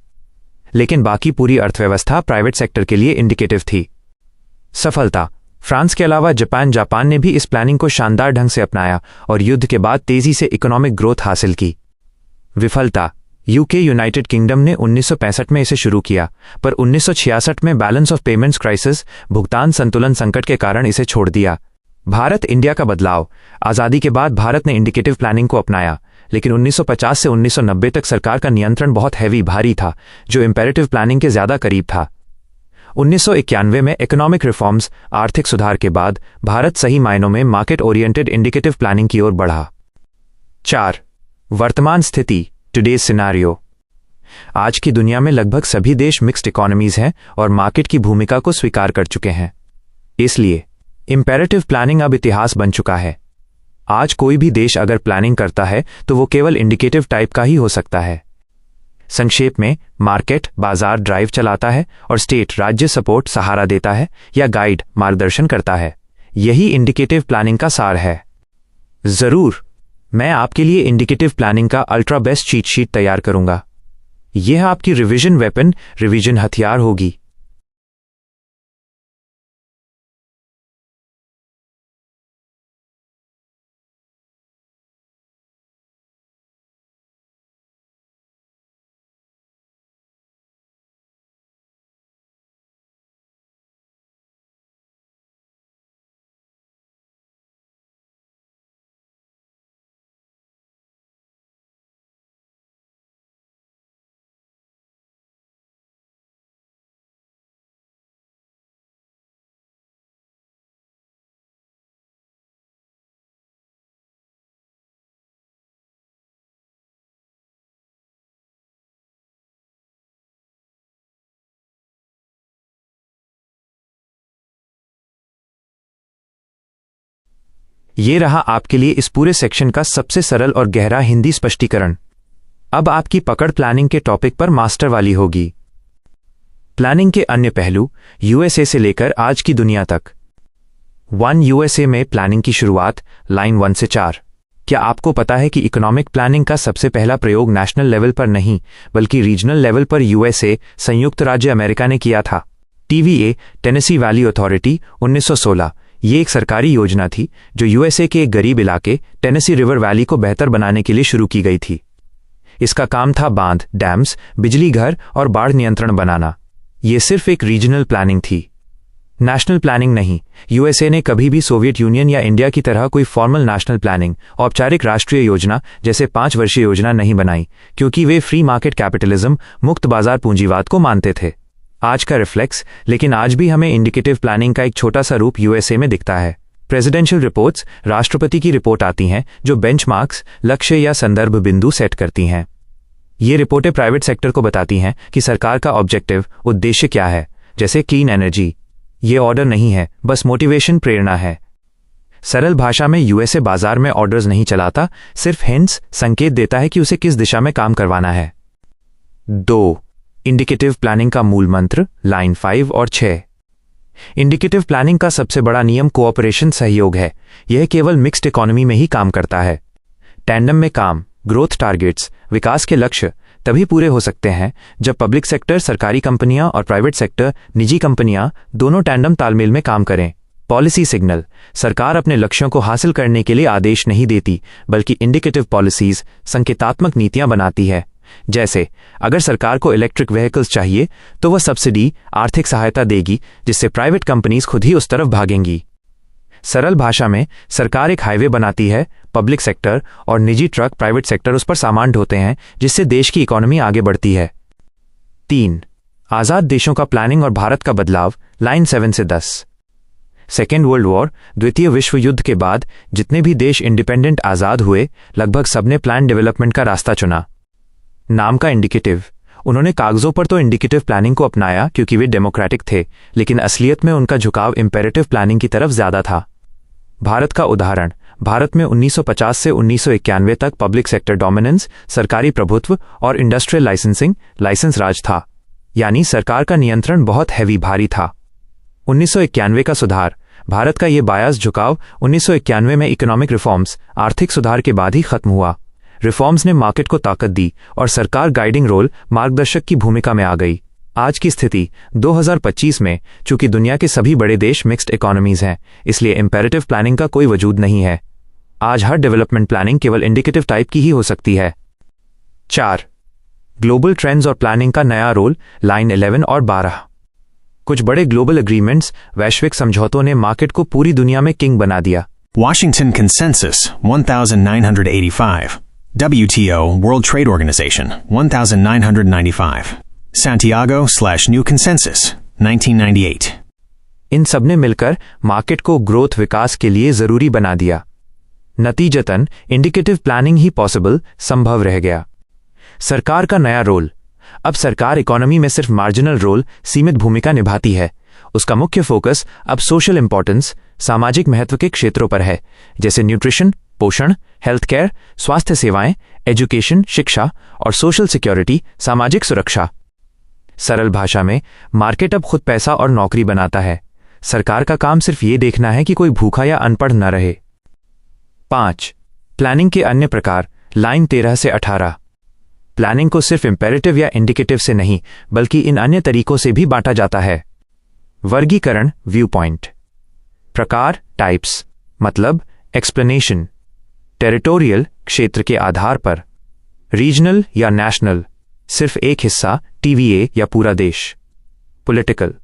[SPEAKER 1] लेकिन बाकी पूरी अर्थव्यवस्था प्राइवेट सेक्टर के लिए इंडिकेटिव थी। सफलता, फ्रांस के अलावा जापान ने भी इस प्लानिंग को शानदार ढंग से अपनाया और युद्ध के बाद तेजी से इकोनॉमिक ग्रोथ हासिल की। विफलता, यूके, यूनाइटेड किंगडम ने 1965 में इसे शुरू किया, पर 1966 में बैलेंस ऑफ पेमेंट्स क्राइसिस, भुगतान संतुलन संकट के कारण इसे छोड़ दिया। भारत, इंडिया का बदलाव। आज़ादी के बाद भारत ने इंडिकेटिव प्लानिंग को अपनाया, लेकिन 1950 से 1990 तक सरकार का नियंत्रण बहुत भारी था, जो इंपेरेटिव प्लानिंग के ज्यादा करीब था। 1991 में इकोनॉमिक रिफॉर्म्स, आर्थिक सुधार के बाद भारत सही मायनों में मार्केट ओरिएंटेड इंडिकेटिव प्लानिंग की ओर बढ़ा। 4. वर्तमान स्थिति, टुडेज सिनारियो। आज की दुनिया में लगभग सभी देश मिक्स्ड इकोनॉमीज हैं और मार्केट की भूमिका को स्वीकार कर चुके हैं। इसलिए इंपेरेटिव प्लानिंग अब इतिहास बन चुका है। आज कोई भी देश अगर प्लानिंग करता है तो वो केवल इंडिकेटिव टाइप का ही हो सकता है। संक्षेप में, मार्केट, बाजार ड्राइव चलाता है और स्टेट, राज्य सपोर्ट, सहारा देता है या गाइड, मार्गदर्शन करता है। यही इंडिकेटिव प्लानिंग का सार है। जरूर, मैं आपके लिए इंडिकेटिव प्लानिंग का अल्ट्रा बेस्ट चीट शीट तैयार करूंगा। यह आपकी रिवीजन वेपन, रिवीजन हथियार होगी। ये रहा आपके लिए इस पूरे सेक्शन का सबसे सरल और गहरा हिंदी स्पष्टीकरण। अब आपकी पकड़ प्लानिंग के टॉपिक पर मास्टर वाली होगी। प्लानिंग के अन्य पहलू, यूएसए से लेकर आज की दुनिया तक। 1. यूएसए में प्लानिंग की शुरुआत, लाइन 1 से 4। क्या आपको पता है कि इकोनॉमिक प्लानिंग का सबसे पहला प्रयोग नेशनल लेवल पर नहीं बल्कि रीजनल लेवल पर यूएसए, संयुक्त राज्य अमेरिका ने किया था? TVA, Tennessee valley authority, 1916। ये एक सरकारी योजना थी जो यूएसए के एक गरीब इलाके, टेनेसी रिवर वैली को बेहतर बनाने के लिए शुरू की गई थी। इसका काम था बांध, डैम्स, बिजली घर और बाढ़ नियंत्रण बनाना। ये सिर्फ एक रीजनल प्लानिंग थी, नेशनल प्लानिंग नहीं। यूएसए ने कभी भी सोवियत यूनियन या इंडिया की तरह कोई फॉर्मल नेशनल प्लानिंग, औपचारिक राष्ट्रीय योजना जैसे 5 वर्षीय योजना नहीं बनाई, क्योंकि वे फ्री मार्केट कैपिटलिज्म, मुक्त बाजार पूंजीवाद को मानते थे। आज का रिफ्लेक्स, लेकिन आज भी हमें इंडिकेटिव प्लानिंग का एक छोटा सा रूप यूएसए में दिखता है। प्रेसिडेंशियल रिपोर्ट्स, राष्ट्रपति की रिपोर्ट आती हैं जो बेंचमार्क्स, लक्ष्य या संदर्भ बिंदु सेट करती हैं। ये रिपोर्टें प्राइवेट सेक्टर को बताती हैं कि सरकार का ऑब्जेक्टिव, उद्देश्य क्या है, जैसे क्लीन एनर्जी। ये ऑर्डर नहीं है, बस मोटिवेशन, प्रेरणा है। सरल भाषा में यूएसए बाजार में ऑर्डर्स नहीं चलाता, सिर्फ हिंट्स संकेत देता है कि उसे किस दिशा में काम करवाना है। 2. इंडिकेटिव प्लानिंग का मूल मंत्र, लाइन 5 और 6। इंडिकेटिव प्लानिंग का सबसे बड़ा नियम कोऑपरेशन सहयोग है। यह केवल मिक्स्ड इकोनॉमी में ही काम करता है। टैंडम में काम, ग्रोथ टारगेट्स, विकास के लक्ष्य तभी पूरे हो सकते हैं जब पब्लिक सेक्टर, सरकारी कंपनियां और प्राइवेट सेक्टर, निजी कंपनियां दोनों टैंडम तालमेल में काम करें। पॉलिसी सिग्नल, सरकार अपने लक्ष्यों को हासिल करने के लिए आदेश नहीं देती, बल्कि इंडिकेटिव पॉलिसीज, संकेतात्मक नीतियां बनाती है। जैसे अगर सरकार को इलेक्ट्रिक व्हीकल्स चाहिए तो वह सब्सिडी, आर्थिक सहायता देगी, जिससे प्राइवेट कंपनीज खुद ही उस तरफ भागेंगी। सरल भाषा में, सरकार एक हाईवे बनाती है, पब्लिक सेक्टर और निजी ट्रक, प्राइवेट सेक्टर उस पर सामान ढोते हैं, जिससे देश की इकोनॉमी आगे बढ़ती है। 3. आजाद देशों का प्लानिंग और भारत का बदलाव, लाइन 7 से 10। सेकेंड वर्ल्ड वॉर, द्वितीय विश्व युद्ध के बाद जितने भी देश इंडिपेंडेंट आजाद हुए, लगभग सबने प्लान डेवलपमेंट का रास्ता चुना। नाम का इंडिकेटिव, उन्होंने कागजों पर तो इंडिकेटिव प्लानिंग को अपनाया क्योंकि वे डेमोक्रेटिक थे, लेकिन असलियत में उनका झुकाव इंपेरेटिव प्लानिंग की तरफ ज्यादा था। भारत का उदाहरण, भारत में 1950 से 1991 तक पब्लिक सेक्टर डोमिनेंस, सरकारी प्रभुत्व और इंडस्ट्रियल लाइसेंस राज था, यानी सरकार का नियंत्रण बहुत हैवी भारी था। 1991 का सुधार, भारत का ये बायास झुकाव 1991 में इकोनॉमिक रिफॉर्म्स, आर्थिक सुधार के बाद ही खत्म हुआ। रिफॉर्म्स ने मार्केट को ताकत दी और सरकार गाइडिंग रोल, मार्गदर्शक की भूमिका में आ गई। आज की स्थिति 2025 में, चूंकि दुनिया के सभी बड़े देश मिक्स्ड इकोनॉमीज हैं, इसलिए इंपेरेटिव प्लानिंग का कोई वजूद नहीं है। आज हर डेवलपमेंट प्लानिंग केवल इंडिकेटिव टाइप की ही हो सकती है। 4. ग्लोबल ट्रेंड्स और प्लानिंग का नया रोल, लाइन 11 और 12। कुछ बड़े ग्लोबल एग्रीमेंट्स, वैश्विक समझौतों ने मार्केट को पूरी दुनिया में किंग बना दिया।
[SPEAKER 2] Washington Consensus 1985, WTO World Trade Organization 1995, Santiago/New Consensus 1998।
[SPEAKER 1] इन सबने मिलकर मार्केट को ग्रोथ, विकास के लिए जरूरी बना दिया। नतीजतन इंडिकेटिव प्लानिंग ही संभव रह गया। सरकार का नया रोल, अब सरकार इकोनॉमी में सिर्फ मार्जिनल रोल, सीमित भूमिका निभाती है। उसका मुख्य फोकस अब सोशल इंपॉर्टेंस, सामाजिक महत्व के क्षेत्रों पर है, जैसे न्यूट्रिशन, पोषण, हेल्थ केयर, स्वास्थ्य सेवाएं, एजुकेशन, शिक्षा और सोशल सिक्योरिटी, सामाजिक सुरक्षा। सरल भाषा में, मार्केट अब खुद पैसा और नौकरी बनाता है। सरकार का काम सिर्फ ये देखना है कि कोई भूखा या अनपढ़ न रहे। 5. प्लानिंग के अन्य प्रकार, लाइन 13 से 18। प्लानिंग को सिर्फ इंपेरेटिव या इंडिकेटिव से नहीं, बल्कि इन अन्य तरीकों से भी बांटा जाता है। वर्गीकरण, व्यू पॉइंट। प्रकार, टाइप्स, मतलब एक्सप्लेनेशन। टेरिटोरियल, क्षेत्र के आधार पर। रीजनल या नेशनल, सिर्फ एक हिस्सा, टीवीए या पूरा देश। पॉलिटिकल,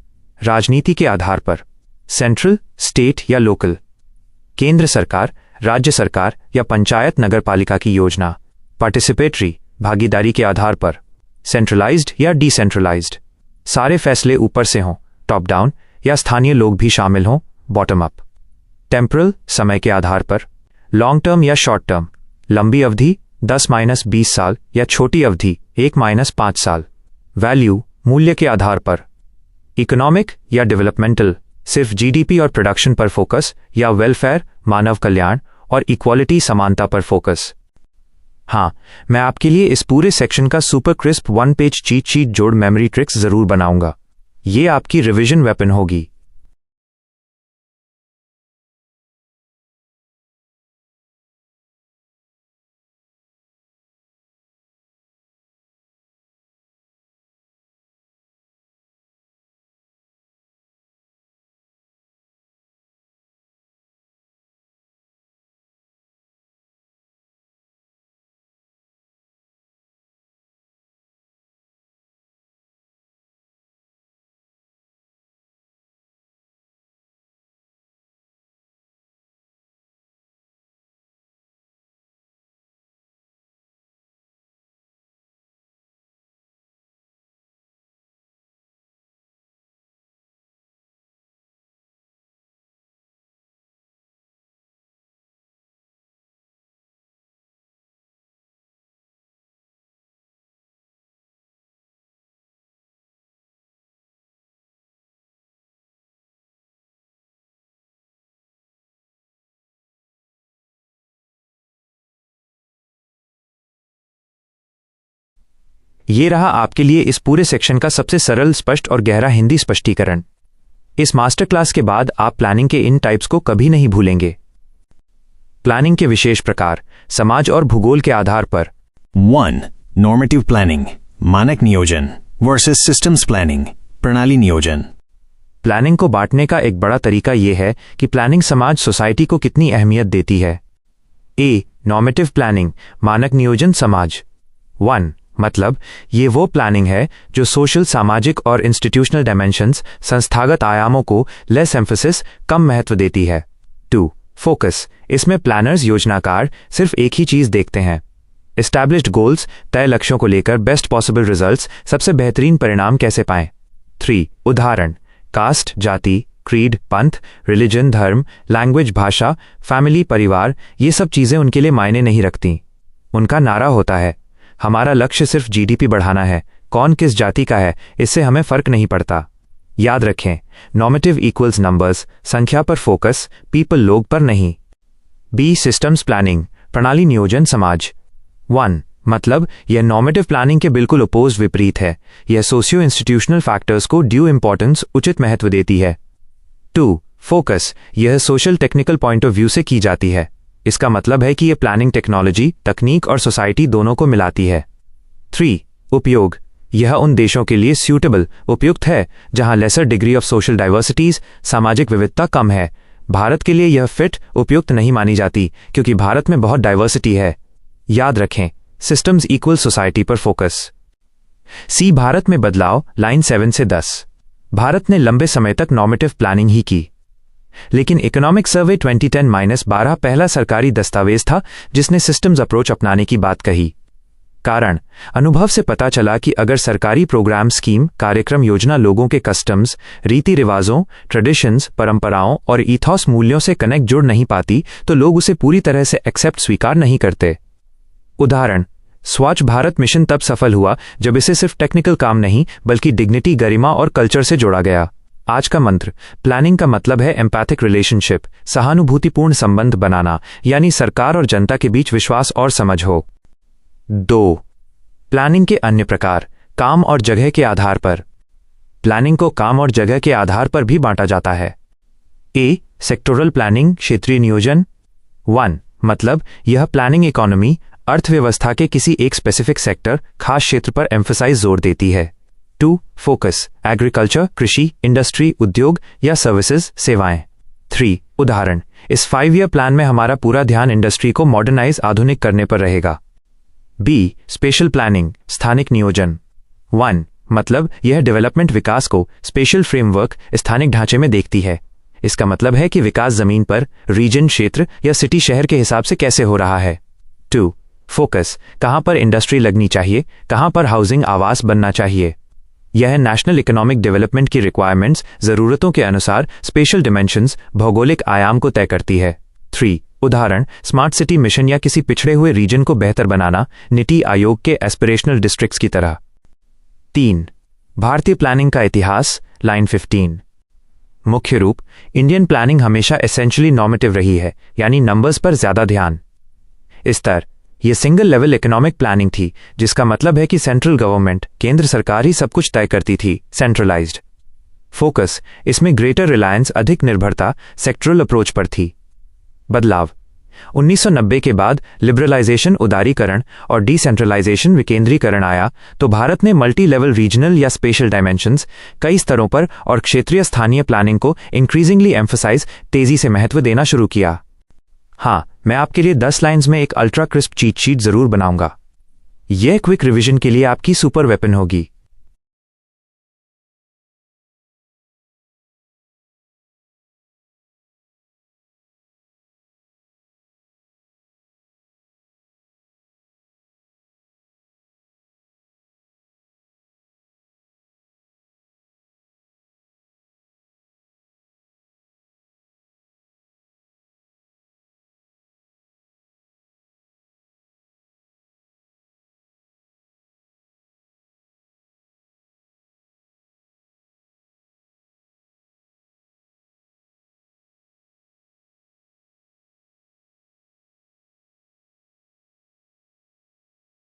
[SPEAKER 1] राजनीति के आधार पर। सेंट्रल, स्टेट या लोकल, केंद्र सरकार, राज्य सरकार या पंचायत नगरपालिका की योजना। पार्टिसिपेटरी, भागीदारी के आधार पर। सेंट्रलाइज्ड या डिसेंट्रलाइज्ड, सारे फैसले ऊपर से हों, टॉप डाउन, या स्थानीय लोग भी शामिल हों, बॉटम अप। टेम्परल, समय के आधार पर। लॉन्ग टर्म या शॉर्ट टर्म, लंबी अवधि 10-20 साल या छोटी अवधि 1-5 साल। वैल्यू, मूल्य के आधार पर। इकोनॉमिक या डेवलपमेंटल, सिर्फ जीडीपी और प्रोडक्शन पर फोकस, या वेलफेयर, मानव कल्याण और इक्वालिटी, समानता पर फोकस। हाँ, मैं आपके लिए इस पूरे सेक्शन का super crisp 1 page cheat sheet जोड़ मेमोरी ट्रिक्स जरूर बनाऊंगा। ये आपकी रिवीजन वेपन होगी। ये रहा आपके लिए इस पूरे सेक्शन का सबसे सरल, स्पष्ट और गहरा हिंदी स्पष्टीकरण। इस मास्टर क्लास के बाद आप प्लानिंग के इन टाइप्स को कभी नहीं भूलेंगे। प्लानिंग के विशेष प्रकार, समाज और भूगोल के आधार पर।
[SPEAKER 2] 1. Normative planning, मानक नियोजन versus systems planning, प्रणाली नियोजन।
[SPEAKER 1] प्लानिंग को बांटने का एक बड़ा तरीका यह है कि प्लानिंग समाज, सोसाइटी को कितनी अहमियत देती है। ए. नॉर्मेटिव प्लानिंग, मानक नियोजन समाज। 1. मतलब ये वो प्लानिंग है जो सोशल, सामाजिक और इंस्टीट्यूशनल डायमेंशंस, संस्थागत आयामों को लेस एम्फेसिस, कम महत्व देती है। 2. फोकस, इसमें प्लानर्स, योजनाकार सिर्फ एक ही चीज देखते हैं। एस्टैब्लिश्ड गोल्स, तय लक्ष्यों को लेकर बेस्ट पॉसिबल रिजल्ट्स, सबसे बेहतरीन परिणाम कैसे पाएं। 3. उदाहरण, कास्ट, जाति, क्रीड, पंथ, रिलीजन, धर्म, लैंग्वेज, भाषा, फैमिली, परिवार, ये सब चीजें उनके लिए मायने नहीं रखती। उनका नारा होता है, हमारा लक्ष्य सिर्फ जीडीपी बढ़ाना है, कौन किस जाति का है इससे हमें फर्क नहीं पड़ता। याद रखें, नॉर्मेटिव इक्वल्स नंबर्स, संख्या पर फोकस, पीपल, लोग पर नहीं। बी. सिस्टम्स प्लानिंग, प्रणाली नियोजन समाज। 1. मतलब यह नॉर्मेटिव प्लानिंग के बिल्कुल अपोज विपरीत है। यह सोशियो इंस्टीट्यूशनल फैक्टर्स को ड्यू इंपॉर्टेंस, उचित महत्व देती है। 2. फोकस, यह social technical point of view से की जाती है। इसका मतलब है कि यह प्लानिंग टेक्नोलॉजी, तकनीक और सोसाइटी दोनों को मिलाती है। 3. उपयोग, यह उन देशों के लिए सूटेबल, उपयुक्त है जहां lesser degree of social diversities, सामाजिक विविधता कम है। भारत के लिए यह फिट, उपयुक्त नहीं मानी जाती क्योंकि भारत में बहुत डाइवर्सिटी है। याद रखें, सिस्टम्स इक्वल सोसाइटी पर फोकस। सी. भारत में बदलाव, लाइन 7 से 10। भारत ने लंबे समय तक नॉर्मेटिव प्लानिंग ही की, लेकिन इकोनॉमिक सर्वे 2010-12 पहला सरकारी दस्तावेज था जिसने सिस्टम्स अप्रोच अपनाने की बात कही। कारण, अनुभव से पता चला कि अगर सरकारी प्रोग्राम, स्कीम, कार्यक्रम, योजना लोगों के कस्टम्स, रीति रिवाजों, ट्रेडिशंस, परंपराओं और ईथॉस, मूल्यों से कनेक्ट जुड़ नहीं पाती तो लोग उसे पूरी तरह से एक्सेप्ट, स्वीकार नहीं करते। उदाहरण, स्वच्छ भारत मिशन तब सफल हुआ जब इसे सिर्फ टेक्निकल काम नहीं बल्कि डिग्निटी, गरिमा और कल्चर से जोड़ा गया। आज का मंत्र, प्लानिंग का मतलब है एम्पैथिक रिलेशनशिप, सहानुभूतिपूर्ण संबंध बनाना, यानी सरकार और जनता के बीच विश्वास और समझ हो। 2. प्लानिंग के अन्य प्रकार, काम और जगह के आधार पर। प्लानिंग को काम और जगह के आधार पर भी बांटा जाता है। ए. सेक्टोरल प्लानिंग, क्षेत्रीय नियोजन। 1. मतलब यह प्लानिंग इकोनॉमी, अर्थव्यवस्था के किसी एक स्पेसिफिक सेक्टर, खास क्षेत्र पर एम्फसाइज, जोर देती है। 2. फोकस, एग्रीकल्चर, कृषि, इंडस्ट्री, उद्योग या सर्विसेज, सेवाएं। 3. उदाहरण, इस 5 ईयर प्लान में हमारा पूरा ध्यान इंडस्ट्री को मॉडर्नाइज, आधुनिक करने पर रहेगा। बी. स्पेशल प्लानिंग, स्थानिक नियोजन। 1. मतलब यह डेवलपमेंट विकास को स्पेशल फ्रेमवर्क, स्थानिक ढांचे में देखती है। इसका मतलब है कि विकास जमीन पर, रीजन, क्षेत्र या सिटी, शहर के हिसाब से कैसे हो रहा है। 2. फोकस, कहां पर इंडस्ट्री लगनी चाहिए, कहां पर हाउसिंग, आवास बनना चाहिए। यह नेशनल इकोनॉमिक डेवलपमेंट की रिक्वायरमेंट्स, जरूरतों के अनुसार स्पेशल डिमेंशंस, भौगोलिक आयाम को तय करती है। 3. उदाहरण, स्मार्ट सिटी मिशन या किसी पिछड़े हुए रीजन को बेहतर बनाना, नीति आयोग के एस्पिरेशनल डिस्ट्रिक्ट्स की तरह। 3. भारतीय प्लानिंग का इतिहास, लाइन 15। मुख्य रूप, इंडियन प्लानिंग हमेशा एसेंशियली नॉर्मेटिव रही है, यानी नंबर्स पर ज्यादा ध्यान। इस तरह यह सिंगल लेवल इकोनॉमिक प्लानिंग थी, जिसका मतलब है कि सेंट्रल गवर्नमेंट, केंद्र सरकार ही सब कुछ तय करती थी, सेंट्रलाइज्ड। फोकस, इसमें ग्रेटर रिलायंस, अधिक निर्भरता सेक्टरल अप्रोच पर थी। बदलाव, 1990 के बाद लिबरलाइजेशन, उदारीकरण और डिसेंट्रलाइजेशन, विकेंद्रीकरण आया तो भारत ने मल्टी लेवल, रीजनल या स्पेशल डायमेंशंस, कई स्तरों पर और क्षेत्रीय, स्थानीय प्लानिंग को इंक्रीजिंगली एम्फसाइज, तेजी से महत्व देना शुरू किया। हाँ, मैं आपके लिए 10 लाइन्स में एक अल्ट्रा क्रिस्प चीट शीट जरूर बनाऊंगा। यह क्विक रिवीजन के लिए आपकी सुपर वेपन होगी।